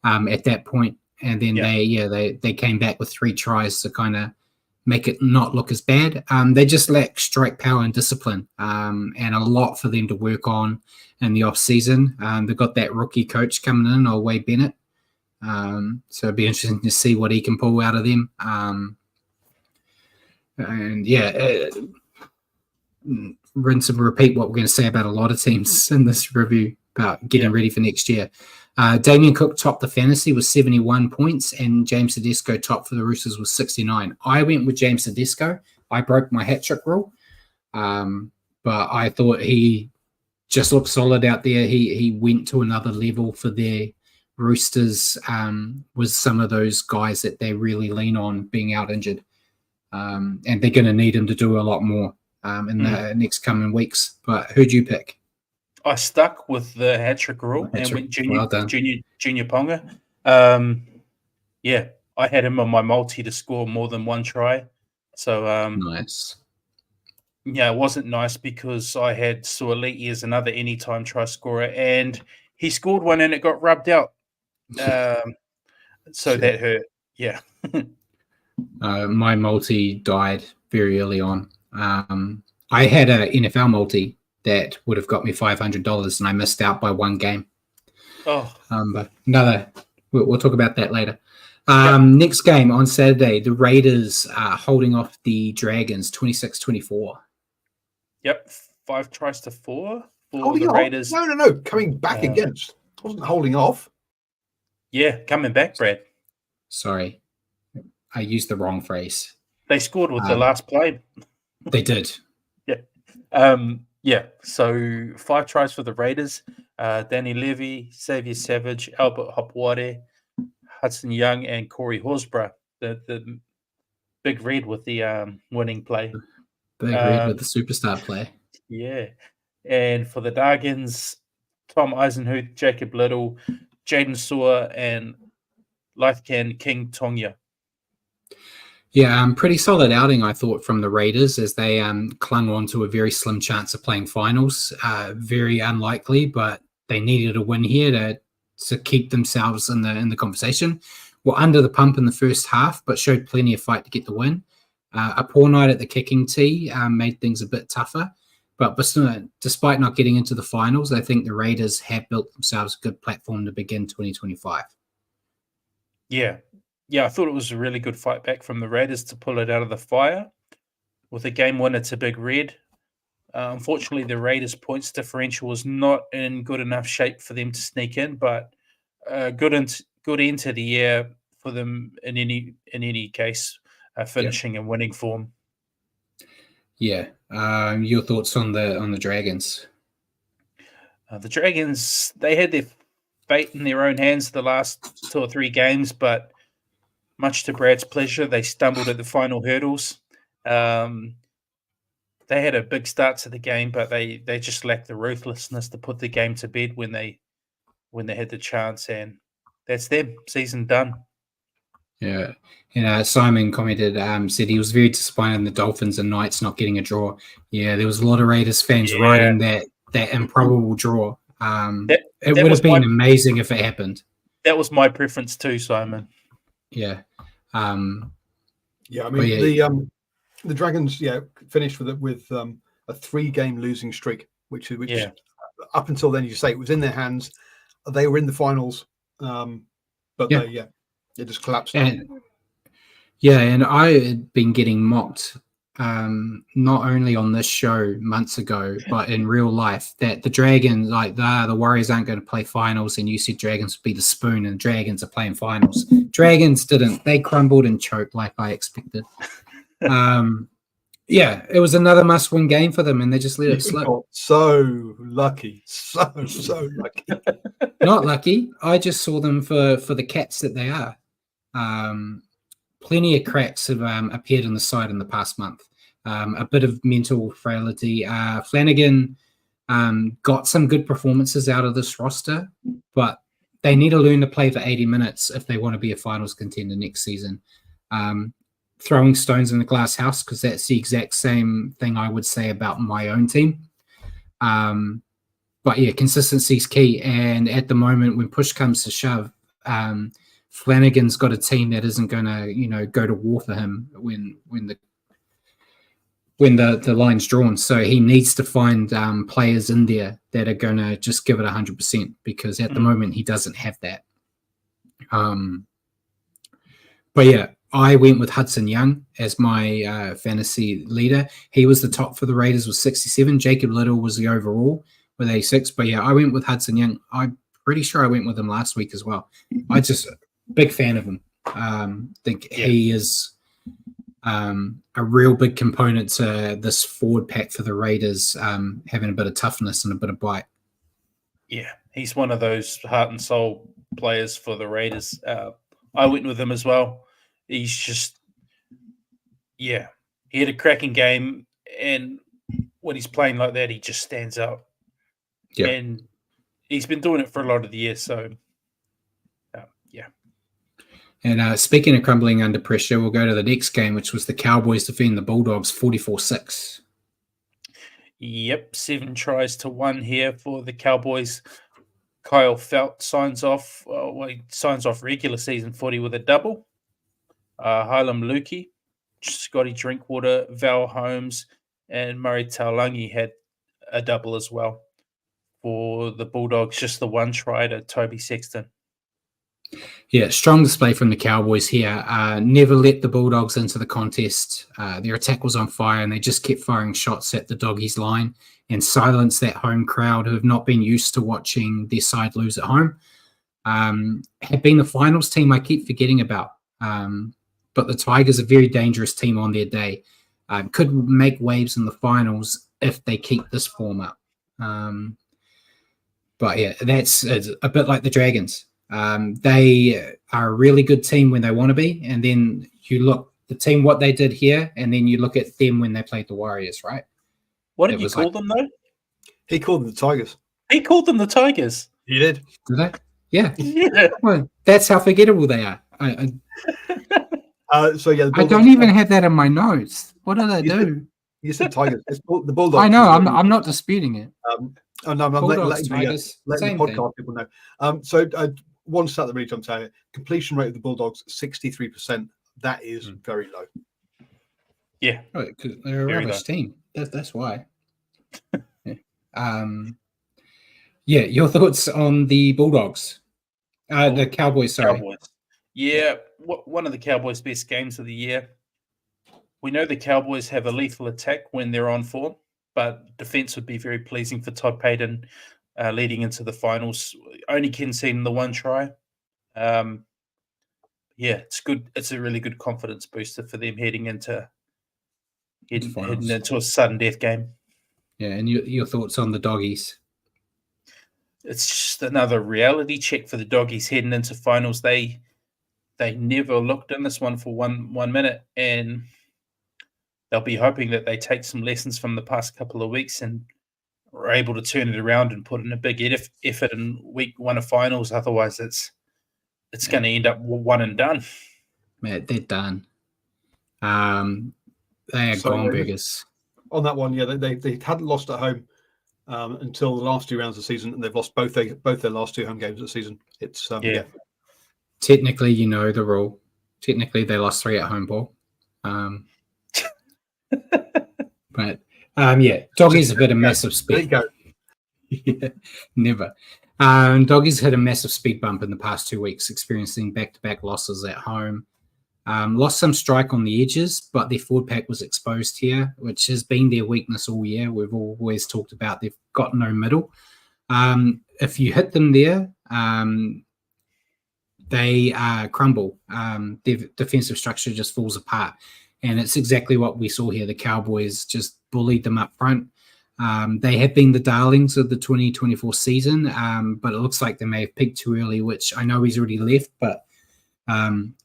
at that point. And then they came back with 3 tries to kind of make it not look as bad. They just lack strike power and discipline, and a lot for them to work on in the off season. They've got that rookie coach coming in, Wade Bennett. So it'd be interesting to see what he can pull out of them. Rinse and repeat what we're going to say about a lot of teams in this review about getting ready for next year. Damien Cook topped the fantasy with 71 points, and James Tedesco topped for the Roosters with 69. I went with James Tedesco. I broke my hat trick rule, but I thought he just looked solid out there. He went to another level for their Roosters. Was some of those guys that they really lean on being out injured, and they're going to need him to do a lot more in the next coming weeks. But who'd you pick? I stuck with the hat-trick rule and went Junior Ponga. I had him on my multi to score more than one try. So nice. Yeah, it wasn't nice because I had Suoliti as another anytime try scorer, and he scored one and it got rubbed out. So that hurt. Yeah. My multi died very early on. I had an NFL multi that would have got me $500, and I missed out by one game. Oh, but we'll talk about that later. Next game on Saturday, the Raiders are holding off the Dragons 26-24. Yep, 5 tries to 4 for holding the off? Raiders. No, coming back against. Wasn't holding off. Yeah, coming back, Brad. Sorry, I used the wrong phrase. They scored with the last play. They did. Yeah. So 5 tries for the Raiders. Danny Levy, Xavier Savage, Albert Hopewade, Hudson Young, and Corey Horsburgh. The big red with the winning play. Big red with the superstar play. Yeah. And for the Dargans, Tom Eisenhuth, Jacob Little, Jaden Sewer, and Lythcan King Tonga. Yeah, pretty solid outing, I thought, from the Raiders as they clung on to a very slim chance of playing finals. Very unlikely, but they needed a win here to keep themselves in the conversation. Were under the pump in the first half, but showed plenty of fight to get the win. A poor night at the kicking tee made things a bit tougher. But despite not getting into the finals, I think the Raiders have built themselves a good platform to begin 2025. Yeah, I thought it was a really good fight back from the Raiders to pull it out of the fire. With a game winner to Big Red. Unfortunately, the Raiders' points differential was not in good enough shape for them to sneak in, but good end to the year for them in any case, finishing in winning form. Yeah. Your thoughts on the Dragons? The Dragons, they had their fate in their own hands the last 2 or 3 games, but much to Brad's pleasure, they stumbled at the final hurdles. They had a big start to the game, but they just lacked the ruthlessness to put the game to bed when they had the chance, and that's them. Season done. Yeah. And Simon commented, said he was very disappointed in the Dolphins and Knights not getting a draw. Yeah, there was a lot of Raiders fans riding that improbable draw. It would have been amazing if it happened. That was my preference too, Simon. Yeah. I mean, the Dragons, finished with a 3-game losing streak, which up until then, you say it was in their hands. They were in the finals, but it just collapsed. And I had been getting mocked, not only on this show months ago, but in real life, that the Dragons, the Warriors aren't going to play finals, and you said Dragons would be the spoon, and Dragons are playing finals. Dragons didn't. They crumbled and choked like I expected. It was another must-win game for them, and they just let it slip. So lucky, so lucky. Not lucky. I just saw them for the cats that they are. Plenty of cracks have appeared in the side in the past month. A bit of mental frailty. Flanagan got some good performances out of this roster, but they need to learn to play for 80 minutes if they want to be a finals contender next season. Throwing stones in the glass house, because that's the exact same thing I would say about my own team. But consistency is key. And at the moment, when push comes to shove, Flanagan's got a team that isn't going to, go to war for him when the line's drawn. So he needs to find players in there that are going to just give it 100%, because at the moment he doesn't have that. I went with Hudson Young as my fantasy leader. He was the top for the Raiders with 67. Jacob Little was the overall with 86. But I went with Hudson Young. I'm pretty sure I went with him last week as well. I just big fan of him. Think he is a real big component to this forward pack for the Raiders, having a bit of toughness and a bit of bite. Yeah, he's one of those heart and soul players for the Raiders. I went with him as well. He's just, he had a cracking game, and when he's playing like that, he just stands out. Yeah. And he's been doing it for a lot of the year, so, And speaking of crumbling under pressure, we'll go to the next game, which was the Cowboys defeating the Bulldogs 44-6. Yep, 7 tries to 1 here for the Cowboys. Kyle Felt signs off regular season footy with a double. Hylam Lukey, Scotty Drinkwater, Val Holmes, and Murray Taulangi had a double as well for the Bulldogs, just the 1 try to Toby Sexton. Yeah, strong display from the Cowboys here. Never let the Bulldogs into the contest. Their attack was on fire, and they just kept firing shots at the Doggies line and silenced that home crowd who have not been used to watching their side lose at home. Had been the finals team I keep forgetting about. But the Tigers are a very dangerous team on their day. Could make waves in the finals if they keep this form up. That's a bit like the Dragons. They are a really good team when they want to be, and then you look the team what they did here, and then you look at them when they played the Warriors, right? What did you call them though? He called them the Tigers. He called them the Tigers. He did. Did they? Yeah. Well, that's how forgettable they are. I don't even have that in my notes. What do they do? You said Tigers. It's the Bulldogs. I know. I'm not disputing it. I'm letting the podcast people know. One stat that really jumped out: completion rate of the Bulldogs 63%. That is very low. Yeah, right, because they're a rubbish team. That's why. Your thoughts on the Bulldogs? The Cowboys. Sorry. Cowboys. Yeah, one of the Cowboys' best games of the year. We know the Cowboys have a lethal attack when they're on form, but defense would be very pleasing for Todd Payton leading into the finals. Only conceding the 1 try. It's good. It's a really good confidence booster for them heading into a sudden death game. Yeah, and your thoughts on the Doggies? it's just another reality check for the Doggies heading into finals. They never looked in this one for one minute, and they'll be hoping that they take some lessons from the past couple of weeks and are able to turn it around and put in a big effort in week one of finals. Otherwise, it's going to end up one and done. Man, they're done. They are gone burgers. On that one, yeah, they hadn't lost at home until the last 2 rounds of the season, and they've lost both their last 2 home games of the season. It's yeah. Technically, you know the rule. Technically, they lost 3 at home, Paul. But yeah, Doggies have hit a massive speed. There you Yeah, never. Doggies hit a massive speed bump in the past 2 weeks, experiencing back-to-back losses at home. Lost some strike on the edges, but their forward pack was exposed here, which has been their weakness all year. We've always talked about they've got no middle. If you hit them there, they crumble. Their defensive structure just falls apart. And it's exactly what we saw here. The Cowboys just bullied them up front. They have been the darlings of the 2024 season, but it looks like they may have peaked too early, which I know he's already left, but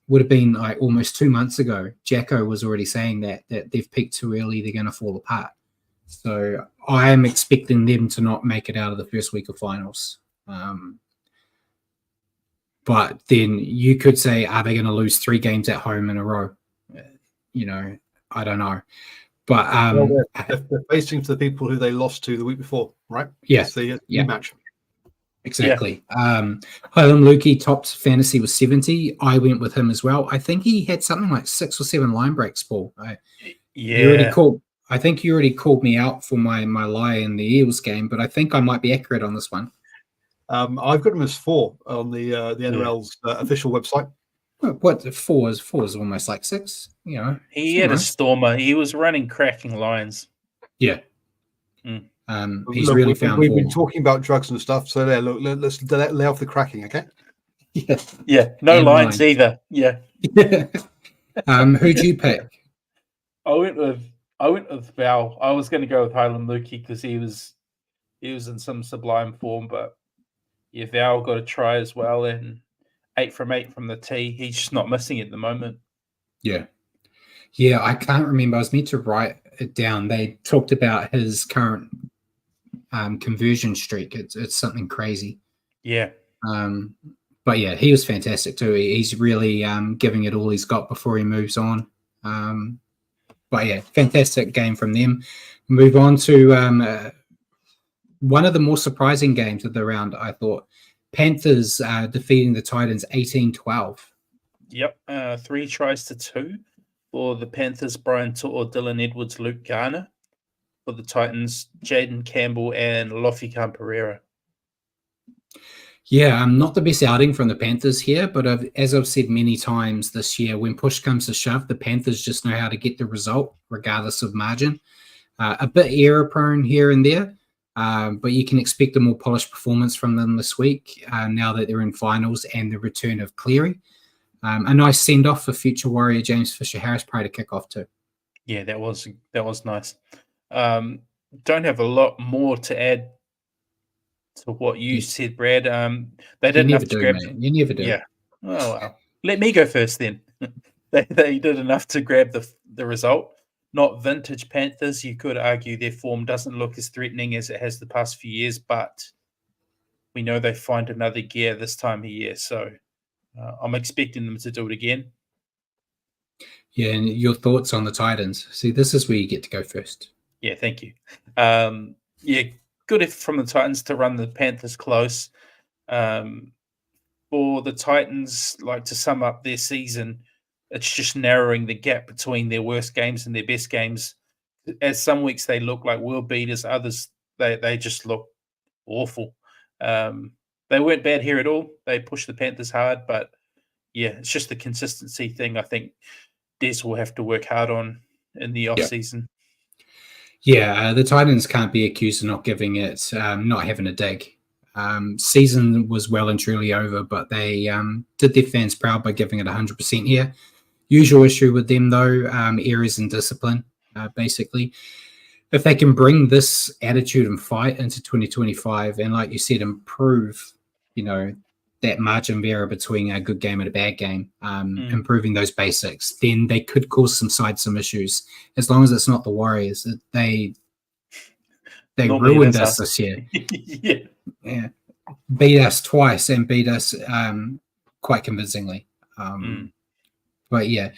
would have been like almost 2 months ago. Jacko was already saying that they've peaked too early, they're going to fall apart. So I am expecting them to not make it out of the first week of finals. But then you could say, are they going to lose 3 games at home in a row? You know, I don't know. But they're facing to the people who they lost to the week before, right? Yeah, it's the match. Exactly. Yeah. Hylam Lukey topped fantasy with 70. I went with him as well. I think he had something like 6 or 7 line breaks, Paul. I think you already called me out for my lie in the Eels game, but I think I might be accurate on this one. I've got him as 4 on the NRL's official website. What 4 is almost like 6. You know, he had a stormer. He was running cracking lines. Yeah. He's really found. We've been talking about drugs and stuff, so there. Look, let's lay off the cracking, okay? Yeah. No lines either. Yeah. Who'd you pick? I went with Val. I was going to go with Hylam Lukey because he was in some sublime form, but yeah, Val got a try as well, and 8 from 8 from the tee. He's just not missing at the moment. Yeah, I can't remember. I was meant to write it down. They talked about his current conversion streak. It's something crazy. Yeah. But yeah, he was fantastic too. He's really giving it all he's got before he moves on. But yeah, fantastic game from them. Move on to one of the more surprising games of the round, I thought. Panthers defeating the Titans 18-12. Yep, 3 tries to 2 for the Panthers. Brian To'o, Dylan Edwards, Luke Garner. For the Titans, Jaden Campbell and Lofikan Pereira. Yeah, not the best outing from the Panthers here, but as I've said many times this year, when push comes to shove, the Panthers just know how to get the result, regardless of margin. A bit error-prone here and there, but you can expect a more polished performance from them this week, now that they're in finals and the return of Cleary. A nice send-off for future Warrior James Fisher-Harris prior to kick-off too. Yeah, that was nice. Don't have a lot more to add to what you said, Brad. They did enough to grab. You never do. Yeah. Oh well. Let me go first then. they did enough to grab the result. Not vintage Panthers. You could argue their form doesn't look as threatening as it has the past few years, but we know they find another gear this time of year. So I'm expecting them to do it again. Yeah, and your thoughts on the Titans? See, this is where you get to go first. Yeah, thank you. Yeah, good effort from the Titans to run the Panthers close. For the Titans, like to sum up their season, it's just narrowing the gap between their worst games and their best games. As some weeks they look like world beaters, others they just look awful. They weren't bad here at all. They pushed the Panthers hard, but yeah, it's just the consistency thing. I think Des will have to work hard on in the off season. Yeah, the Titans can't be accused of not giving it, not having a dig. Season was well and truly over, but they did their fans proud by giving it 100% here. Usual issue with them, though, errors in discipline, basically. if they can bring this attitude and fight into 2025, and like you said, improve, that margin of error between a good game and a bad game, improving those basics, then they could cause some issues. As long as it's not the Warriors, they Normally ruined that's us this year. Yeah. Beat us twice and beat us quite convincingly. But yeah,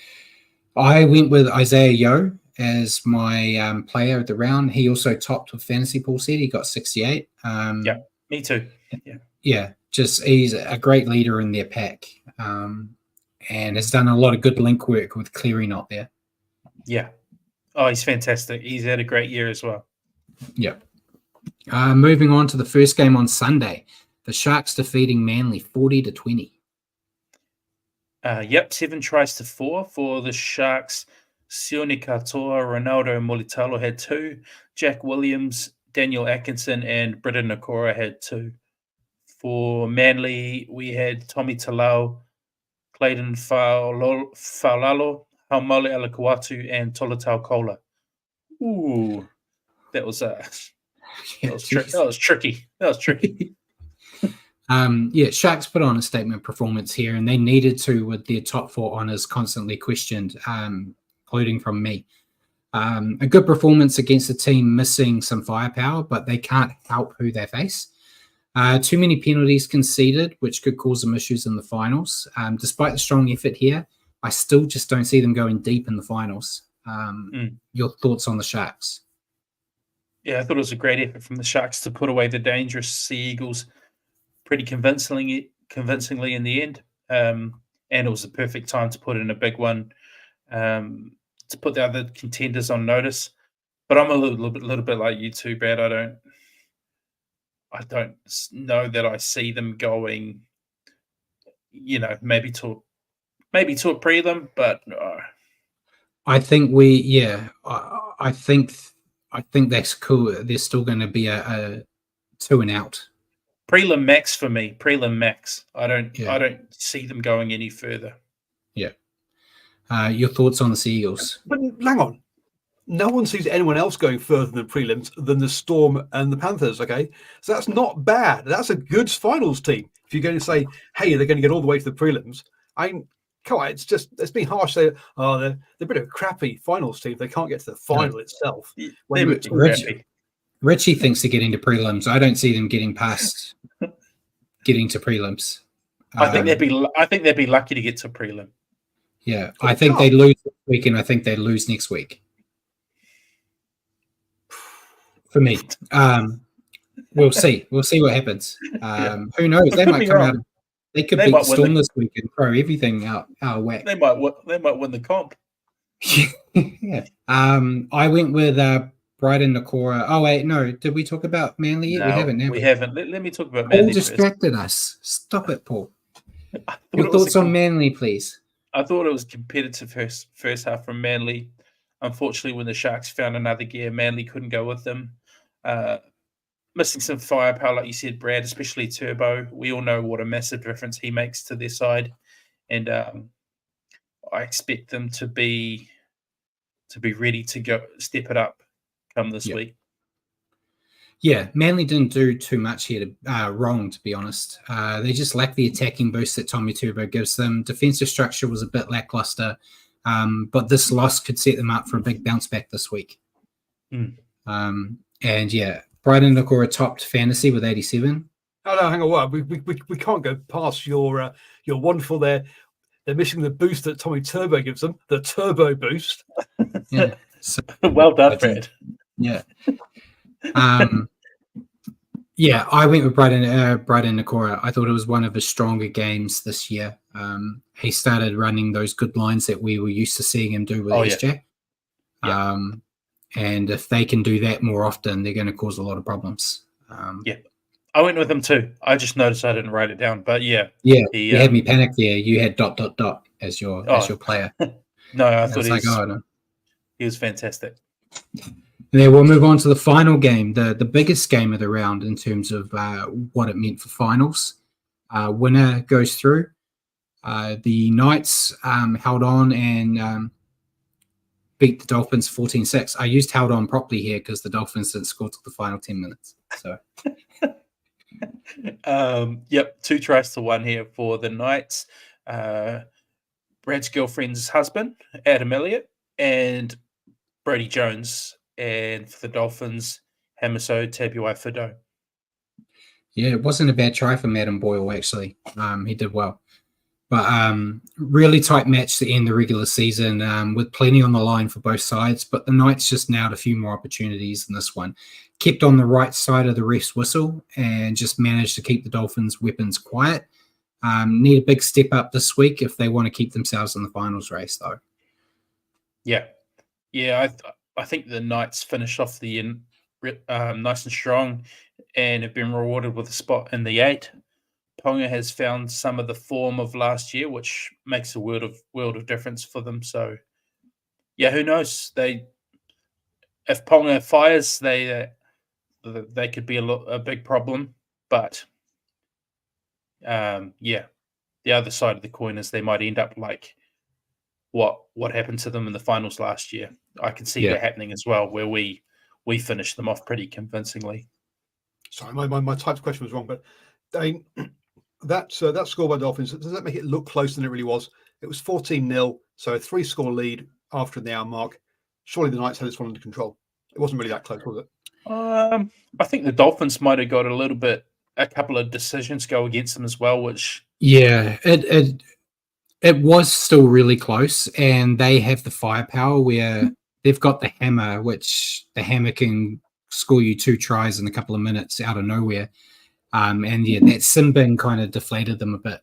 I went with Isaiah Yo as my player of the round. He also topped with fantasy pool set. He got 68. Yeah, me too. Yeah, just he's a great leader in their pack, and has done a lot of good link work with Cleary not there. Yeah. Oh, he's fantastic. He's had a great year as well. Yeah. Moving on to the first game on Sunday, the Sharks defeating Manly 40-20. 7 tries to 4 for the Sharks. Sione Katoa, Ronaldo Molitalo had 2. Jack Williams, Daniel Atkinson, and Britta Nakora had 2. For Manly, we had Tommy Talau, Clayton Faulalo, Haumale Alakuatu, and Tolatau Kola. Ooh, that was tricky. That was tricky. Sharks put on a statement performance here, and they needed to with their top 4 honours constantly questioned, including from me. A good performance against a team missing some firepower, but they can't help who they face. Too many penalties conceded, which could cause them issues in the finals. Despite the strong effort here, I still just don't see them going deep in the finals. Your thoughts on the Sharks? Yeah, I thought it was a great effort from the Sharks to put away the dangerous Sea Eagles pretty convincingly in the end. And it was the perfect time to put in a big one, to put the other contenders on notice. But I'm a little bit like you too, Brad. I don't know that I see them going, maybe to a prelim, but I think I think that's cool. There's still going to be a 2 and out. Prelim max for me. Prelim max. I don't see them going any further. Yeah. Your thoughts on the Sea Eagles? But hang on. No one sees anyone else going further than prelims than the Storm and the Panthers, okay? So that's not bad. That's a good finals team. If you're going to say, hey, they're going to get all the way to the prelims, come on, it's been harsh to say, they're a bit of a crappy finals team. They can't get to the final itself. Richie thinks they're getting to prelims. I don't see them getting past getting to prelims. I think they'd be lucky to get to prelim. Yeah, I think they lose this week, and I think they lose next week. For me, we'll see. We'll see what happens. Who knows? They might come out. They could beat Storm this week and throw everything out of whack. They might win the comp. Yeah. I went with Brighton Nakora. Oh wait, no. Did we talk about Manly yet? No, we haven't. We haven't. Let me talk about Manly. Paul distracted us. Stop it, Paul. Your thoughts on Manly, please. I thought it was competitive first half from Manly. Unfortunately, when the Sharks found another gear, Manly couldn't go with them. Missing some firepower, like you said, Brad, especially Turbo. We all know what a massive difference he makes to their side, and I expect them to be ready to go step it up come this week. Yeah, Manly didn't do too much here wrong, to be honest. They just lacked the attacking boost that Tommy Turbo gives them. Defensive structure was a bit lackluster, but this loss could set them up for a big bounce back this week. And yeah, Brighton Nakora topped fantasy with 87. Oh no, hang on, what? We can't go past your wonderful there. They're missing the boost that Tommy Turbo gives them, the turbo boost. Yeah. So, well done, Brad. Yeah. Yeah, I went with Brighton Nakora. I thought it was one of his stronger games this year. He started running those good lines that we were used to seeing him do with SJ. Yeah. And if they can do that more often, they're going to cause a lot of problems. I went with him too. I just noticed I didn't write it down, but you had me panicked there. You had ... as your player. No, I thought he was fantastic. And then we'll move on to the final game, the biggest game of the round in terms of what it meant for finals. Winner goes through. The Knights held on and beat the Dolphins 14-6. I used held on properly here because the Dolphins didn't score till the final 10 minutes. So, yep, 2 tries to 1 here for the Knights. Brad's girlfriend's husband, Adam Elliott, and Brody Jones. And for the Dolphins, Hamiso Tabuai-Fidow. Yeah, it wasn't a bad try for Madden Boyle, actually. He did well. But really tight match to end the regular season with plenty on the line for both sides. But the Knights just nailed a few more opportunities in this one. Kept on the right side of the ref's whistle and just managed to keep the Dolphins' weapons quiet. Need a big step up this week if they want to keep themselves in the finals race, though. Yeah. I think the Knights finished off the year nice and strong and have been rewarded with a spot in the 8. Ponga has found some of the form of last year, which makes a world of difference for them. So, yeah, who knows? If Ponga fires, they could be a big problem. But the other side of the coin is they might end up like what happened to them in the finals last year. I can see that happening as well, where we finished them off pretty convincingly. Sorry, my typed question was wrong, but that score by Dolphins, does that make it look closer than it really was? It was 14-0, so a 3-score lead after the hour mark. Surely the Knights had this one under control. It wasn't really that close, was it? I think the Dolphins might have got a couple of decisions go against them as well, which... Yeah, it was still really close, and they have the firepower where they've got the hammer, which the hammer can score you 2 tries in a couple of minutes out of nowhere. And yeah, that sin bin kind of deflated them a bit.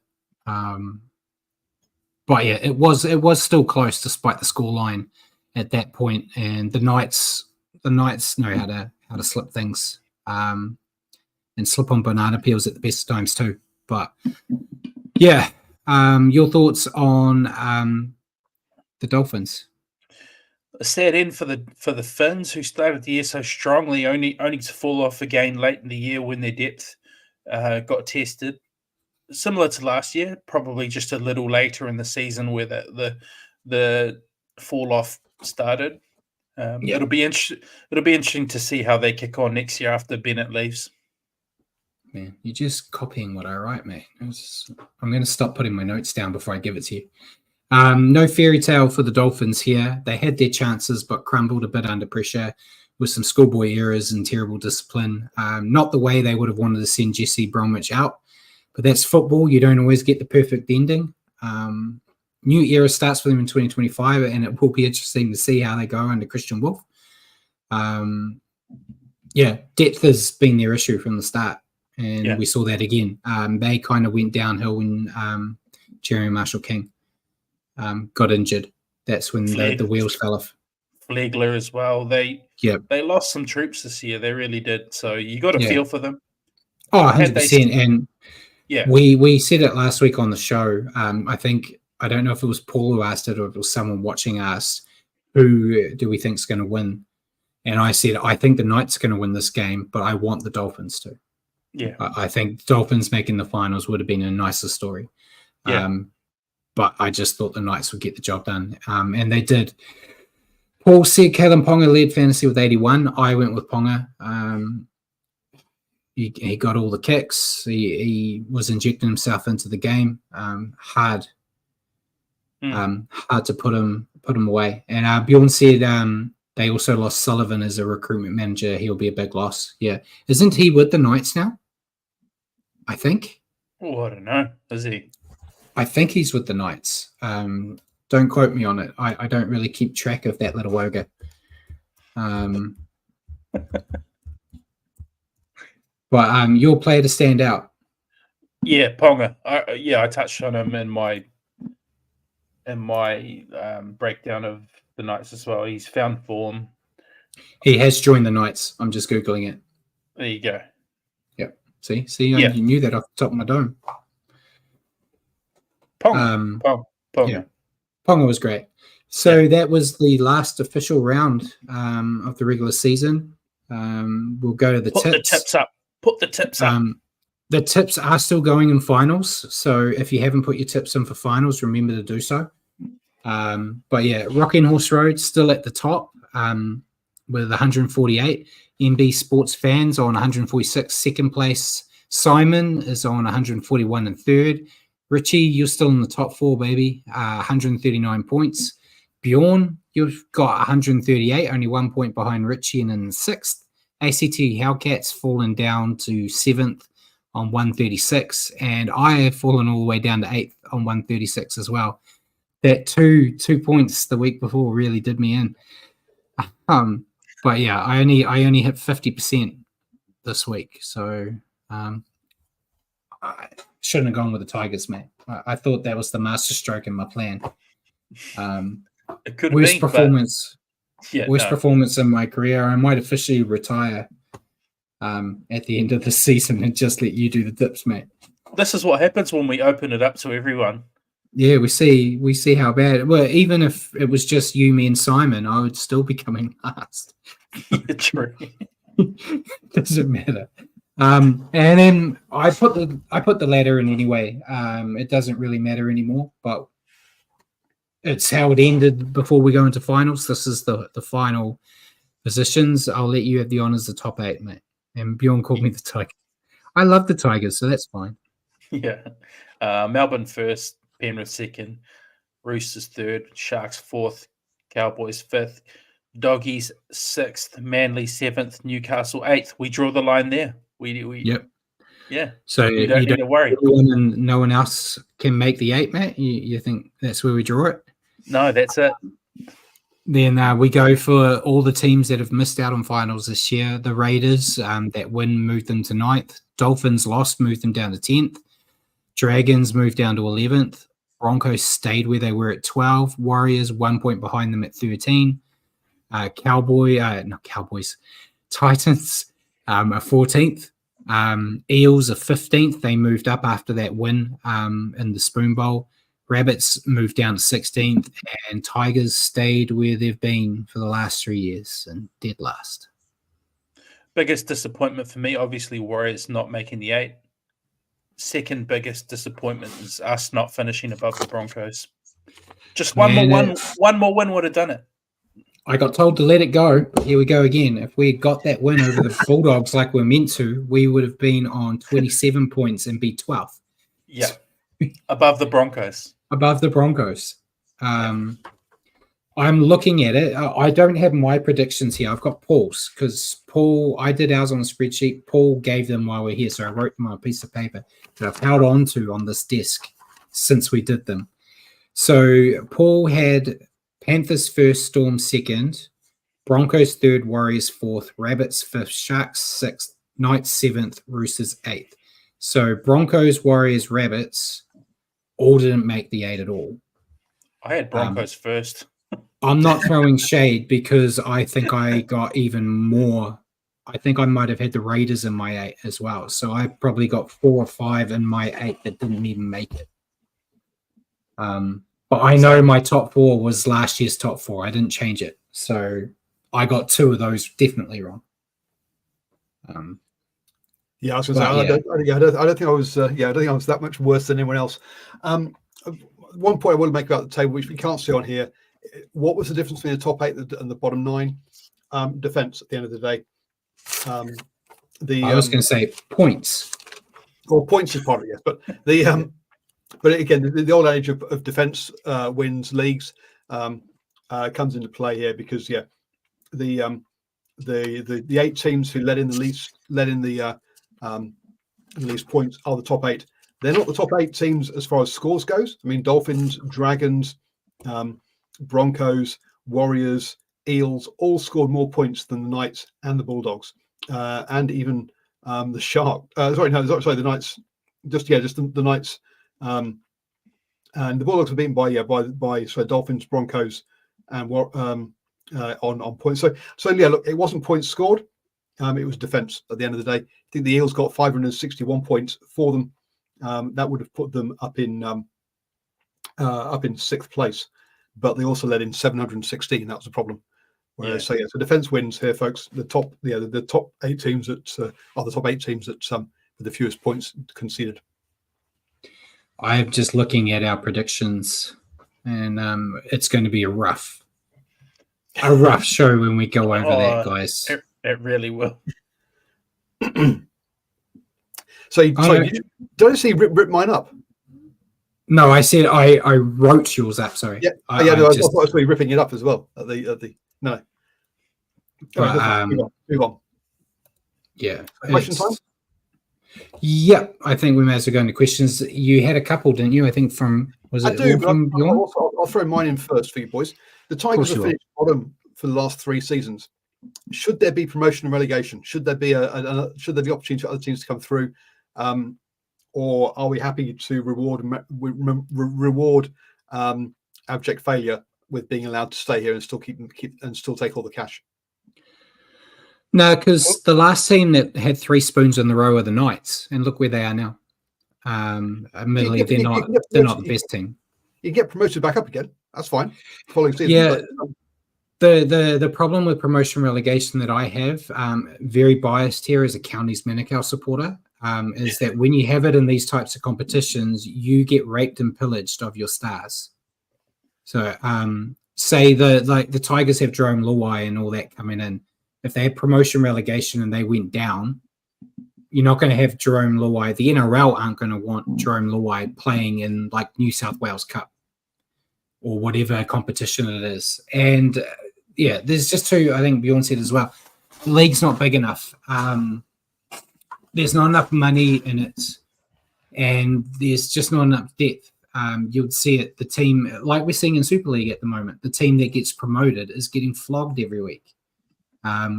But yeah, it was still close despite the scoreline at that point. And the Knights know how to slip things and slip on banana peels at the best times too. But yeah, your thoughts on the Dolphins? A sad end for the Finns, who started the year so strongly, only to fall off again late in the year when their depth got tested. Similar to last year, probably just a little later in the season where the fall off started. It'll be interesting to see how they kick on next year after Bennett leaves. Man, you're just copying what I write, mate. I'm going to stop putting my notes down before I give it to you. No fairy tale for the Dolphins here. They had their chances, but crumbled a bit under pressure with some schoolboy errors and terrible discipline. Not the way they would have wanted to send Jesse Bromwich out, but that's football. You don't always get the perfect ending. New era starts for them in 2025, and it will be interesting to see how they go under Christian Wolf. Depth has been their issue from the start, and we saw that again. They kind of went downhill when Jeremy Marshall-King got injured. That's when the wheels fell off. Flegler as well. They lost some troops this year. They really did. So you got to feel for them. Oh, 100%. And we said it last week on the show. I don't know if it was Paul who asked it or if it was someone watching asked, who do we think is going to win? And I said, I think the Knights are going to win this game, but I want the Dolphins to. Yeah. I think Dolphins making the finals would have been a nicer story. Yeah. But I just thought the Knights would get the job done. And they did. Paul said Kalen Ponga led fantasy with 81. I went with Ponga. He got all the kicks. He was injecting himself into the game. Hard to put him away. And Bjorn said they also lost Sullivan as a recruitment manager. He'll be a big loss. Yeah. Isn't he with the Knights now? I think. Oh, I don't know. Is he? I think he's with the Knights. Don't quote me on it. I don't really keep track of that little ogre. But your player to stand out. Yeah, Ponga. I touched on him in my breakdown of the Knights as well. He's found form. He has joined the Knights. I'm just Googling it. There you go. Yep. See, you knew that off the top of my dome. Ponga. Yeah. Ponga was great. So that was the last official round of the regular season. We'll go to the tips. Put the tips up. The tips are still going in finals. So if you haven't put your tips in for finals, remember to do so. But yeah, Rocking Horse Road still at the top with 148. MB Sports Fans on 146, second place. Simon is on 141 and third. Richie, you're still in the top four, baby. 139 points. Bjorn, you've got 138, only 1 point behind Richie and in sixth. ACT Hellcats fallen down to seventh on 136, and I have fallen all the way down to eighth on 136 as well. That two points the week before really did me in. But yeah, I only hit 50% this week, so I shouldn't have gone with the Tigers, mate. I thought that was the masterstroke in my plan. It could have Worst been, performance. Yeah, Worst performance in my career. I might officially retire at the end of the season and just let you do the dips, mate. This is what happens when we open it up to everyone. Yeah, we see how bad. Well, even if it was just you, me, and Simon, I would still be coming last. Yeah, true. Doesn't matter. And then I put the ladder in anyway. It doesn't really matter anymore, but it's how it ended before we go into finals. This is the final positions. I'll let you have the honors, the top 8, mate. And Bjorn called me the Tiger. I love the Tigers, so that's fine. Yeah. Melbourne first, Penrith second, Roosters third, Sharks fourth, Cowboys fifth, Doggies sixth, Manly seventh, Newcastle eighth. We draw the line there. We Yep. Yeah. So you don't need to worry. And no one else can make the 8, Matt? You think that's where we draw it? No, that's it. Then we go for all the teams that have missed out on finals this year. The Raiders, that win moved them to 9th. Dolphins lost, moved them down to 10th. Dragons moved down to 11th. Broncos stayed where they were at 12. Warriors 1 point behind them at 13. Titans are 14th. Eels are 15th. They moved up after that win in the Spoon Bowl. Rabbits moved down to 16th, and Tigers stayed where they've been for the last 3 years and dead last. Biggest disappointment for me, obviously, Warriors not making the 8. Second biggest disappointment is us not finishing above the Broncos. Just one more win would have done it. I got told to let it go. Here we go again. If we got that win over the Bulldogs like we're meant to, we would have been on 27 points and be 12th. Yeah, above the Broncos. Above the Broncos. I'm looking at it. I don't have my predictions here. I've got Paul's because I did ours on a spreadsheet. Paul gave them while we're here, so I wrote them on a piece of paper that I've held on to on this desk since we did them. So Paul had Panthers first, Storm second, Broncos third, Warriors fourth, Rabbits fifth, Sharks sixth, Knights seventh, Roosters eighth. So Broncos, Warriors, Rabbits all didn't make the 8 at all. I had Broncos first. I'm not throwing shade because I think I got even more. I think I might have had the Raiders in my 8 as well. So I probably got 4 or 5 in my 8 that didn't even make it. But I know my top 4 was last year's top 4. I didn't change it. So I got 2 of those definitely wrong. Yeah, I was going to say, I don't think I was. I don't think I was that much worse than anyone else. One point I want to make about the table, which we can't see on here, what was the difference between the top 8 and the bottom 9? Defense at the end of the day. I was going to say points. Well, points is part of it, yes, but but again, the old age of defense wins leagues comes into play here because the 8 teams who led in the least points are the top 8. They're not the top 8 teams as far as scores goes. I mean, Dolphins, Dragons, Broncos, Warriors, Eels all scored more points than the Knights and the Bulldogs, and even the Shark. The Knights. Just the Knights, and the Bulldogs were beaten by Dolphins, Broncos, and on points. So look, it wasn't points scored. It was defense at the end of the day. I think the Eels got 561 points for them. That would have put them up in 6th place, but they also led in 716. That was the problem. Whereas, so defense wins here, folks. The top 8 teams that are the top 8 teams that with the fewest points conceded. I'm just looking at our predictions and it's going to be a rough show when we go over that, guys. It really will. So, don't you see rip mine up? No, I said I wrote yours up. Sorry. Yeah, I thought I was ripping it up as well. No. But, move on. Yeah. Question time. Yep, I think we may as well go into questions. You had a couple, didn't you? I think from I do, but I'll throw mine in first for you boys. The Tigers have finished bottom for the last 3 seasons. Should there be promotion and relegation? Should there be should there be opportunity for other teams to come through, or are we happy to reward abject failure with being allowed to stay here and still keep and still take all the cash? No, because the last team that had 3 spoons in the row are the Knights, and look where they are now. Admittedly, they're not the best team. You get promoted back up again. That's fine. Following season. Yeah. The problem with promotion relegation that I have, very biased here as a Counties Manukau supporter, is that when you have it in these types of competitions, you get raped and pillaged of your stars. So, say the Tigers have Jerome Luai and all that coming in. If they had promotion relegation and they went down, you're not going to have Jerome Luai. The NRL aren't going to want Jerome Luai playing in like New South Wales Cup or whatever competition it is. And yeah, there's just 2, I think Bjorn said as well. The league's not big enough. There's not enough money in it, and there's just not enough depth. You'd see it. The team, like we're seeing in Super League at the moment, the team that gets promoted is getting flogged every week.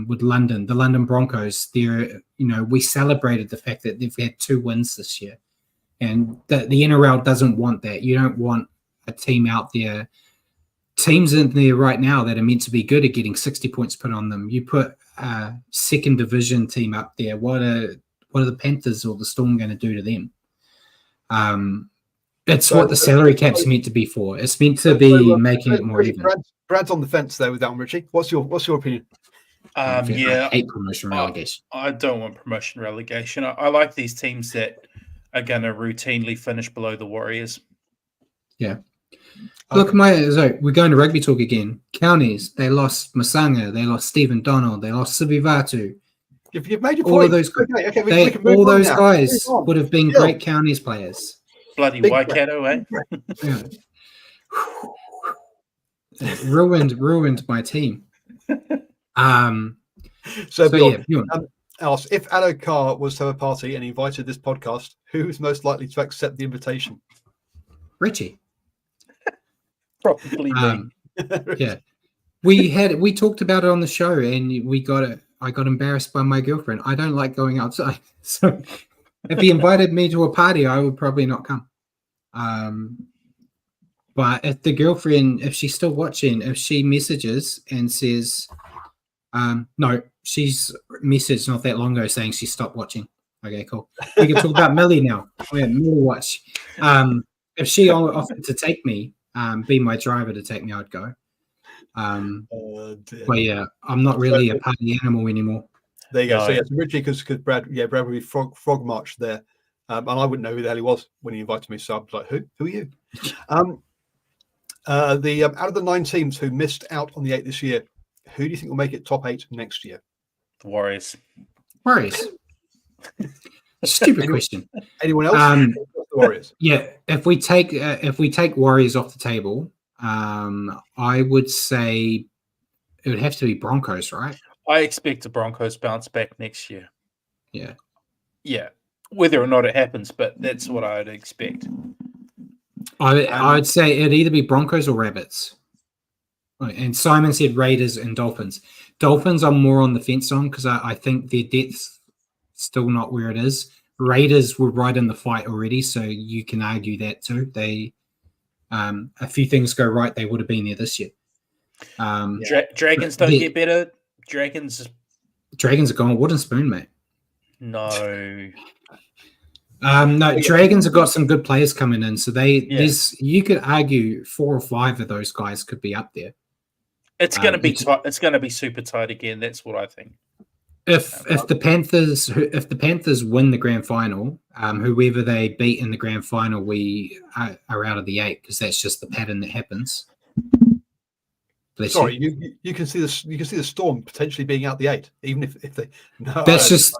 With London, the London Broncos, we celebrated the fact that they've had 2 wins this year, and the NRL doesn't want that. You don't want a team out there. Teams in there right now that are meant to be good are getting 60 points put on them. You put a 2nd division team up there. What are the Panthers or the Storm going to do to them? It's what the salary cap's meant to be for. It's meant to be making it more even. Brad's on the fence there with that one, Richie. What's your opinion? I hate promotion relegation. I don't want promotion relegation. I like these teams that are going to routinely finish below the Warriors. Yeah. Look, we're going to rugby talk again. Counties, they lost Masanga, they lost Stephen Donald, they lost Sibivatu. You've made your point. All of those, all those guys would have been great Counties players. Bloody Waikato, eh? Yeah. ruined my team. Alice, if Adokar was to have a party and invited this podcast, who is most likely to accept the invitation? Richie. Probably me. Yeah. We talked about it on the show, and I got embarrassed by my girlfriend. I don't like going outside. So if he invited me to a party, I would probably not come. But if the girlfriend, if she's still watching, if she messages and says, no, she's messaged not that long ago saying she stopped watching. Okay, cool. We can talk about Millie now. Yeah, Millie watch. If she offered to take me, be my driver to take me, I'd go. But yeah, I'm not really a party animal anymore. There you go. So yes, Richie, because Brad would be frog march there, and I wouldn't know who the hell he was when he invited me. So I was like, who are you? Out of the 9 teams who missed out on the 8 this year, who do you think will make it top 8 next year? The Warriors. Stupid question. Anyone else? The Warriors. Yeah, if we take Warriors off the table, I would say it would have to be Broncos, right? I expect the Broncos bounce back next year. Yeah. Yeah. Whether or not it happens, but that's what I'd expect. I'd say it'd either be Broncos or Rabbits. And Simon said Raiders and Dolphins. Dolphins I'm more on the fence on because I think their depth's still not where it is. Raiders were right in the fight already, so you can argue that too. They a few things go right, they would have been there this year. Dragons don't get better. Dragons are gone. Wooden spoon, mate. No. Dragons have got some good players coming in, so there's you could argue 4 or 5 of those guys could be up there. It's going to be tight. It's going to be super tight again. That's what I think. If the Panthers win the grand final, whoever they beat in the grand final, we are out of the 8 because that's just the pattern that happens. Bless Sorry, you. you can see the Storm potentially being out the 8, even if they. No, That's just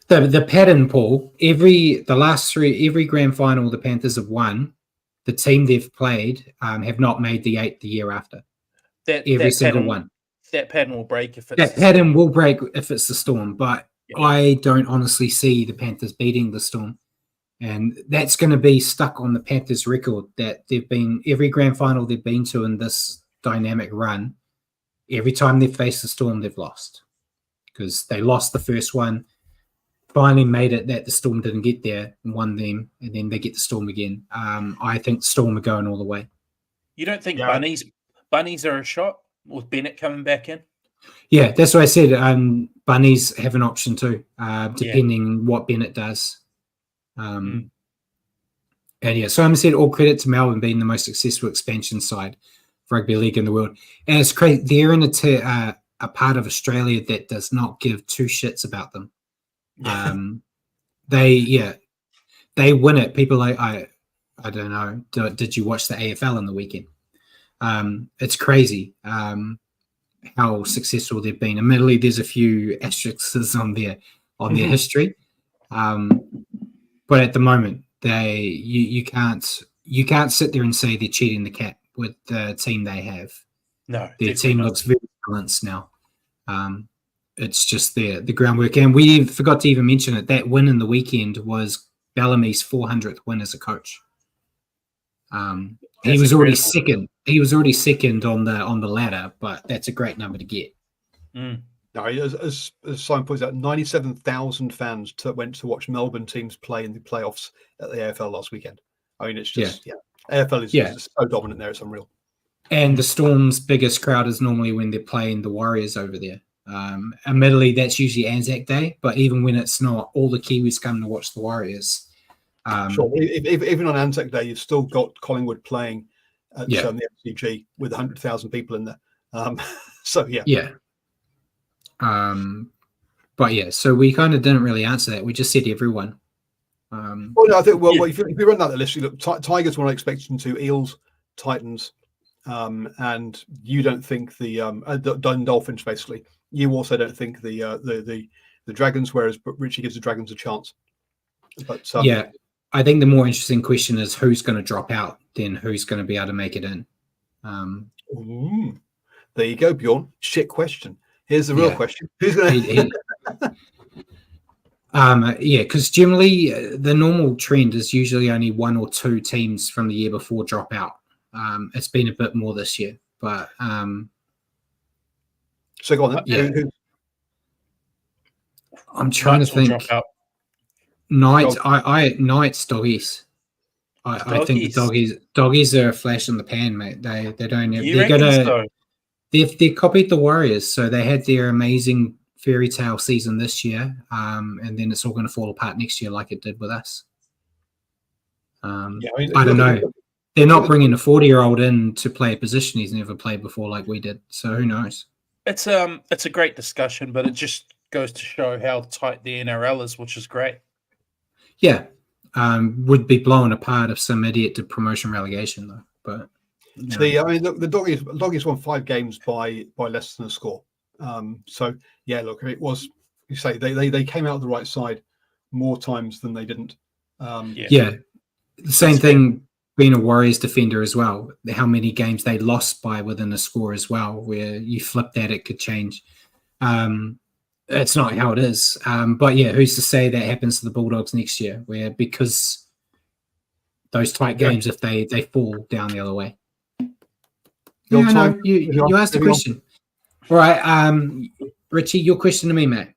the pattern, Paul. Every grand final the Panthers have won, the team they've played have not made the 8 the year after. Every single one. That pattern will break if it's that pattern will break if it's the Storm, but I don't honestly see the Panthers beating the Storm, and that's going to be stuck on the Panthers' record that they've been every grand final they've been to in this dynamic run. Every time they've faced the Storm, they've lost because they lost the first one, finally made it that the Storm didn't get there and won them, and then they get the Storm again. I think the Storm are going all the way. You don't think Bunnies are a shot with Bennett coming back in? Yeah, that's what I said. Bunnies have an option too, depending what Bennett does. And so I'm said all credit to Melbourne being the most successful expansion side for rugby league in the world. And it's great. They're in a part of Australia that does not give two shits about them. They win it. People like I don't know. Did you watch the AFL on the weekend? It's crazy how successful they've been. Admittedly, there's a few asterisks on their history, but at the moment, you can't sit there and say they're cheating the cat with the team they have. No, their team looks very balanced now. It's just the groundwork, and we forgot to even mention it. That win in the weekend was Bellamy's 400th win as a coach. He was already second. He was already second on the ladder, but that's a great number to get. No, as Simon points out, 97,000 fans went to watch Melbourne teams play in the playoffs at the AFL last weekend. I mean, it's just AFL is just so dominant there; it's unreal. And the Storm's biggest crowd is normally when they're playing the Warriors over there. Admittedly, that's usually Anzac Day, but even when it's not, all the Kiwis come to watch the Warriors. Sure. Even on Anzac Day, you've still got Collingwood playing at the MCG with 100,000 people in there. So so we kind of didn't really answer that. We just said everyone. I think if you run that list, you look Tigers we're not expecting to, Eels, Titans, and you don't think the Dolphins basically. You also don't think the Dragons, whereas Richie gives the Dragons a chance. But I think the more interesting question is who's going to drop out, then who's going to be able to make it in. There you go, Bjorn. Shit question. Here's the real question: who's going to? Because generally the normal trend is usually only one or two teams from the year before drop out. It's been a bit more this year, but so go on then. I'm trying to think. Knights, Knights, doggies. I think the doggies are a flash in the pan, mate. They don't have. They've copied the Warriors, so they had their amazing fairy tale season this year, and then it's all going to fall apart next year, like it did with us. I don't know. They're not bringing a 40-year-old in to play a position he's never played before, like we did. So who knows? It's a great discussion, but it just goes to show how tight the NRL is, which is great. Yeah, would be blown apart if some idiot did promotion relegation though. But the doggies won 5 games by less than a score. It was, you say they came out of the right side more times than they didn't. The same thing being a Warriors defender as well. How many games they lost by within a score as well, where you flip that it could change. It's not how it is. But who's to say that happens to the Bulldogs next year? Where because those tight games, if they fall down the other way. You asked a question. All right, Richie, your question to me, mate.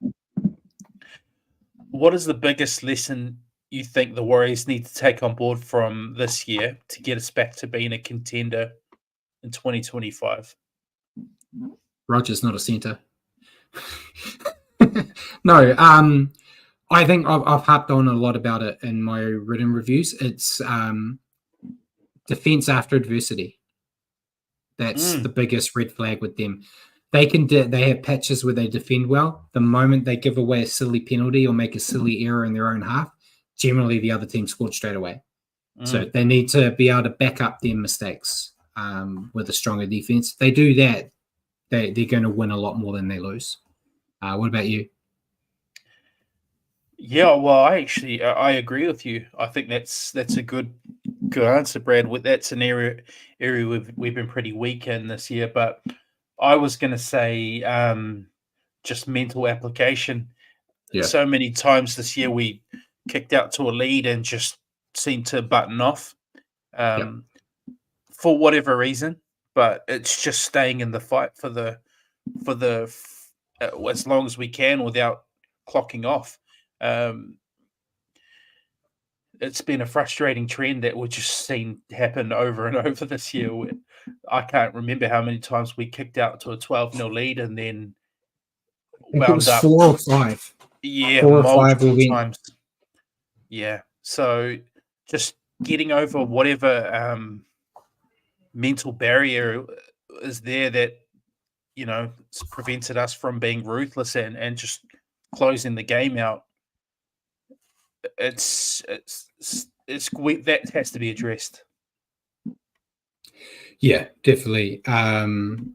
What is the biggest lesson you think the Warriors need to take on board from this year to get us back to being a contender in 2025? Roger's not a centre. No, I think I've harped on a lot about it in my written reviews. It's defense after adversity. That's the biggest red flag with them. They have patches where they defend well. The moment they give away a silly penalty or make a silly error in their own half, generally the other team scored straight away. So they need to be able to back up their mistakes with a stronger defense. If they do that, they're going to win a lot more than they lose. What about you? Yeah, well, I agree with you. I think that's a good answer, Brad. That's an area we've been pretty weak in this year. But I was going to say just mental application. Yeah. So many times this year we kicked out to a lead and just seemed to button off for whatever reason. But it's just staying in the fight for the as long as we can without clocking off. It's been a frustrating trend that we've just seen happen over and over this year. I can't remember how many times we kicked out to a 12-0 lead and then wound up 4 or 5. Yeah, 4 or 5 multiple will times. Yeah, so just getting over whatever mental barrier is there that it's prevented us from being ruthless and just closing the game out. That has to be addressed. Yeah, definitely. And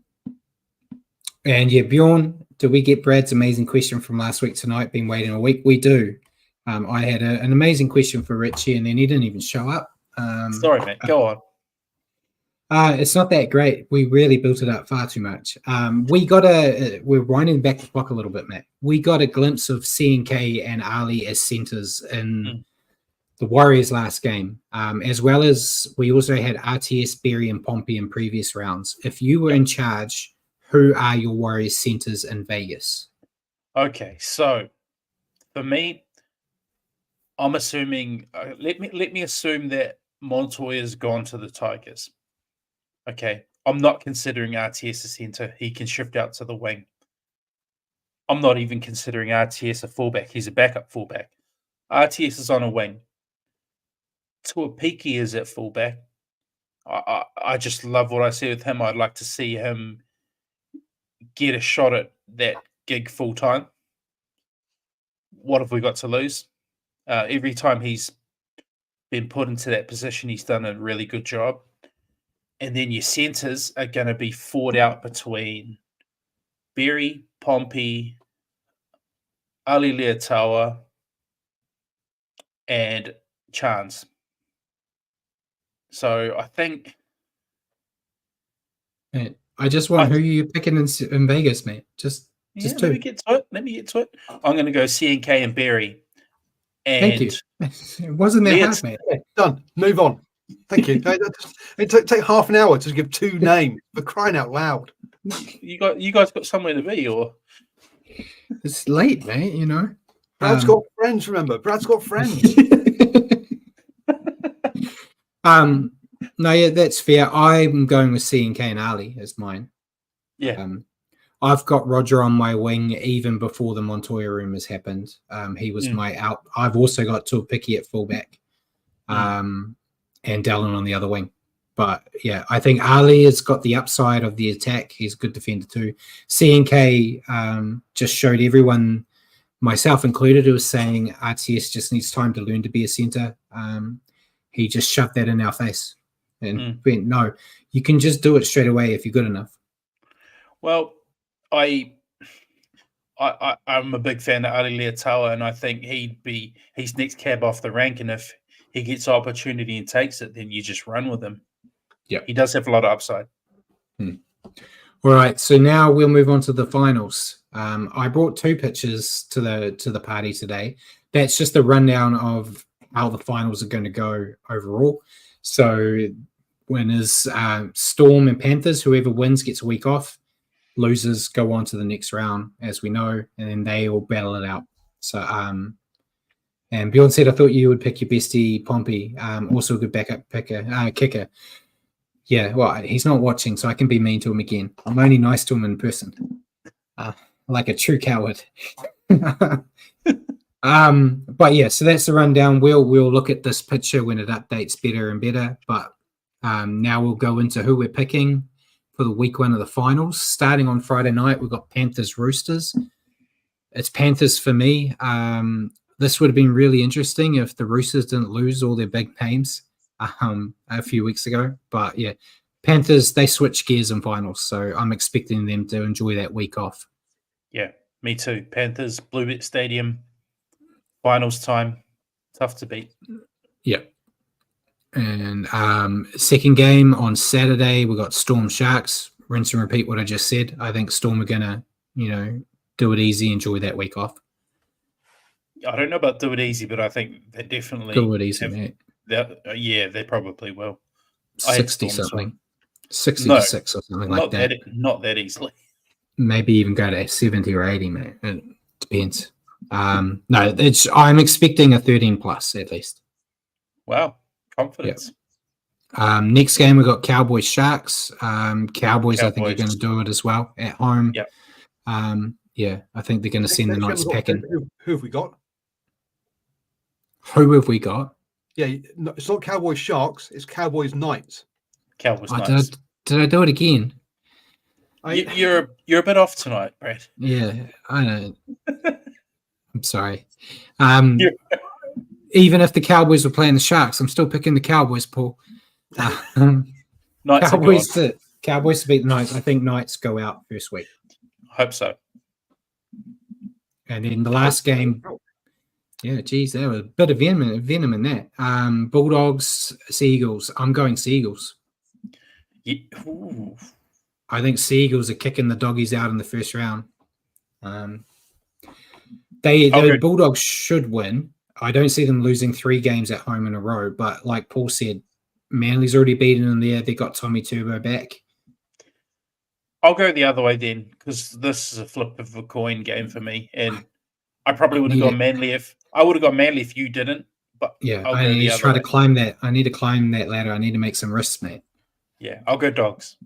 yeah, Bjorn, do we get Brad's amazing question from last week tonight? Been waiting a week. We do. I had an amazing question for Richie, and then he didn't even show up. Sorry, mate. Go on. It's not that great. We really built it up far too much. We're winding back the clock a little bit, Matt. We got a glimpse of C&K and Ali as centers in the Warriors' last game, as well as we also had RTS, Berry, and Pompey in previous rounds. If you were in charge, who are your Warriors centers in Vegas? Okay, so for me, I'm assuming. Let me assume that Montoya's gone to the Tigers. Okay, I'm not considering RTS a center. He can shift out to the wing. I'm not even considering RTS a fullback. He's a backup fullback. RTS is on a wing. Tuapiki is at fullback. I just love what I see with him. I'd like to see him get a shot at that gig full time. What have we got to lose? Every time he's been put into that position, he's done a really good job. And then your centers are going to be fought out between Berry, Pompey, Ali Leotawa, and Chance. So I think. I just want who you're picking in Vegas, mate. Just two. Let me get to it. I'm going to go C&K and Berry. Thank you. It wasn't that hard, mate. Done. Move on. Thank you. It take half an hour to give 2 names, for crying out loud. You guys got somewhere to be, or it's late, mate. Brad's got friends. Remember, Brad's got friends. No, yeah, that's fair. I'm going with C&K and Ali as mine. Yeah. I've got Roger on my wing even before the Montoya rumors happened. He was my out. I've also got Tuapiki at fullback, and Dallin on the other wing. But yeah, I think Ali has got the upside of the attack. He's a good defender too. C&K just showed everyone, myself included, who was saying RTS just needs time to learn to be a center. He just shoved that in our face and went, no, you can just do it straight away if you're good enough. Well, I'm a big fan of Ali Leotawa, and I think he's next cab off the rank. And if he gets opportunity and takes it, then you just run with him. Yeah, he does have a lot of upside. All right, so now we'll move on to the finals. I brought 2 pictures to the party today. That's just a rundown of how the finals are going to go overall. So winners, Storm and Panthers, whoever wins gets a week off. Losers go on to the next round, as we know, and then they all battle it out. So, and Bjorn said, I thought you would pick your bestie, Pompey, also a good backup kicker. Yeah, well, he's not watching, so I can be mean to him again. I'm only nice to him in person, like a true coward. But yeah, so that's the rundown. We'll look at this picture when it updates better and better. But now we'll go into who we're picking for the week one of the finals. Starting on Friday night, we've got Panthers Roosters. It's Panthers for me. This would have been really interesting if the Roosters didn't lose all their big names a few weeks ago. But yeah, Panthers, they switch gears in finals, so I'm expecting them to enjoy that week off. Yeah, me too. Panthers, Bluebet Stadium, finals time, tough to beat. Yeah. And second game on Saturday, we got Storm Sharks. Rinse and repeat what I just said. I think Storm are gonna, do it easy, enjoy that week off. I don't know about do it easy, but I think they definitely Do it easy, mate. Yeah, they probably will. 60 something, 66 or something like that. Not that easily. Maybe even go to 70 or 80, mate. It depends. No, I'm expecting a 13 plus at least. Wow, confidence. Yep. Next game we got Cowboys Sharks. Cowboys, I think, are going to do it as well at home. Yep. Yeah, I think they're going to send the Knights packing. Who have we got? Who have we got? Yeah, it's not Cowboys Sharks. It's Cowboys Knights. Cowboys Knights. Did I do it again? You're a bit off tonight, Brad. Yeah, I know. I'm sorry. Even if the Cowboys were playing the Sharks, I'm still picking the Cowboys, Paul. Cowboys to beat the Knights. I think Knights go out first week. Hope so. And then the last game, yeah, geez, there was a bit of venom in that. Bulldogs, Seagulls. I'm going Seagulls. Yeah. I think Seagulls are kicking the doggies out in the first round. The Bulldogs should win. I don't see them losing 3 games at home in a row. But like Paul said, Manly's already beaten them there. They got Tommy Turbo back. I'll go the other way then, because this is a flip of a coin game for me, and I probably would have gone Manly if you didn't. But yeah, I need to try to climb that. I need to climb that ladder. I need to make some risks, mate. Yeah, I'll go Dogs.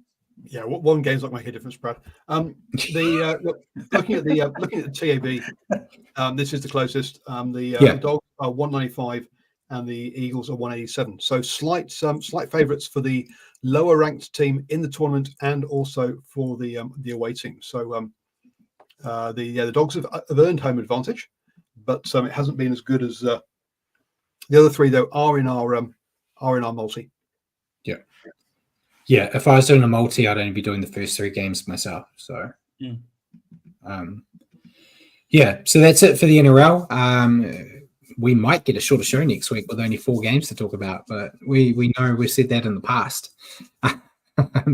Yeah, one game's not make a difference, Brad. Looking at the TAB, this is the closest. The Dogs are 195 and the Eagles are 187. So slight favourites for the lower ranked team in the tournament and also for the away team. So the Dogs have earned home advantage, but it hasn't been as good as the other 3 though are in our multi. Yeah. Yeah, if I was doing a multi, I'd only be doing the first 3 games myself. So, so that's it for the NRL. We might get a shorter show next week with only 4 games to talk about, but we know we've said that in the past.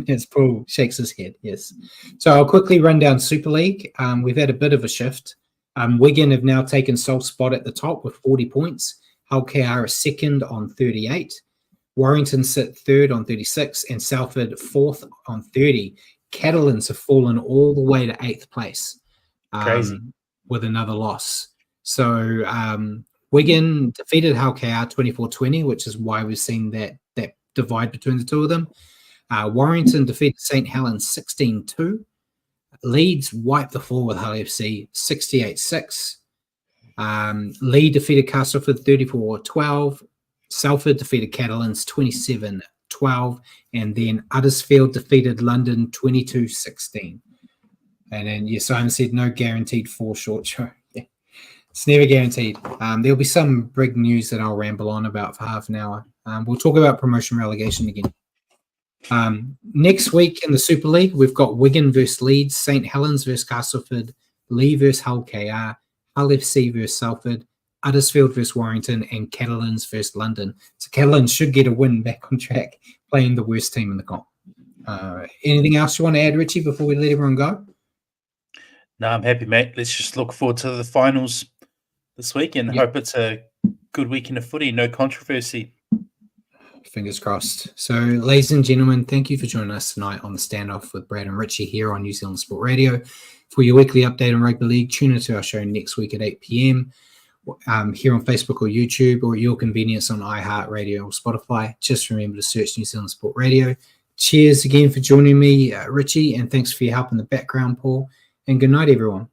As Paul shakes his head, yes. So I'll quickly run down Super League. We've had a bit of a shift. Wigan have now taken sole spot at the top with 40 points. Hull KR is second on 38. Warrington sit third on 36 and Salford fourth on 30. Catalans have fallen all the way to 8th place with another loss. So Wigan defeated Hull KR 24-20, which is why we've seen that divide between the two of them. Warrington defeated St. Helens 16-2. Leeds wiped the floor with Hull FC 68-6. Lee defeated Castleford 34-12. Salford defeated Catalans 27-12, and then Uddersfield defeated London 22-16. And then, Simon said no guaranteed 4 short show. Yeah. It's never guaranteed. There'll be some big news that I'll ramble on about for half an hour. We'll talk about promotion relegation again. Next week in the Super League, we've got Wigan versus Leeds, St. Helens versus Castleford, Lee versus Hull KR, Hull FC versus Salford, Uddersfield versus Warrington, and Catalans versus London. So Catalans should get a win back on track, playing the worst team in the comp. Anything else you want to add, Richie, before we let everyone go? No, I'm happy, mate. Let's just look forward to the finals this week and hope it's a good weekend of footy. No controversy. Fingers crossed. So, ladies and gentlemen, thank you for joining us tonight on the Standoff with Brad and Richie here on New Zealand Sport Radio. For your weekly update on rugby league, tune into our show next week at 8 p.m. Here on Facebook or YouTube, or at your convenience on iHeartRadio or Spotify. Just remember to search New Zealand Sport Radio. Cheers again for joining me, Richie, and thanks for your help in the background, Paul. And good night, everyone.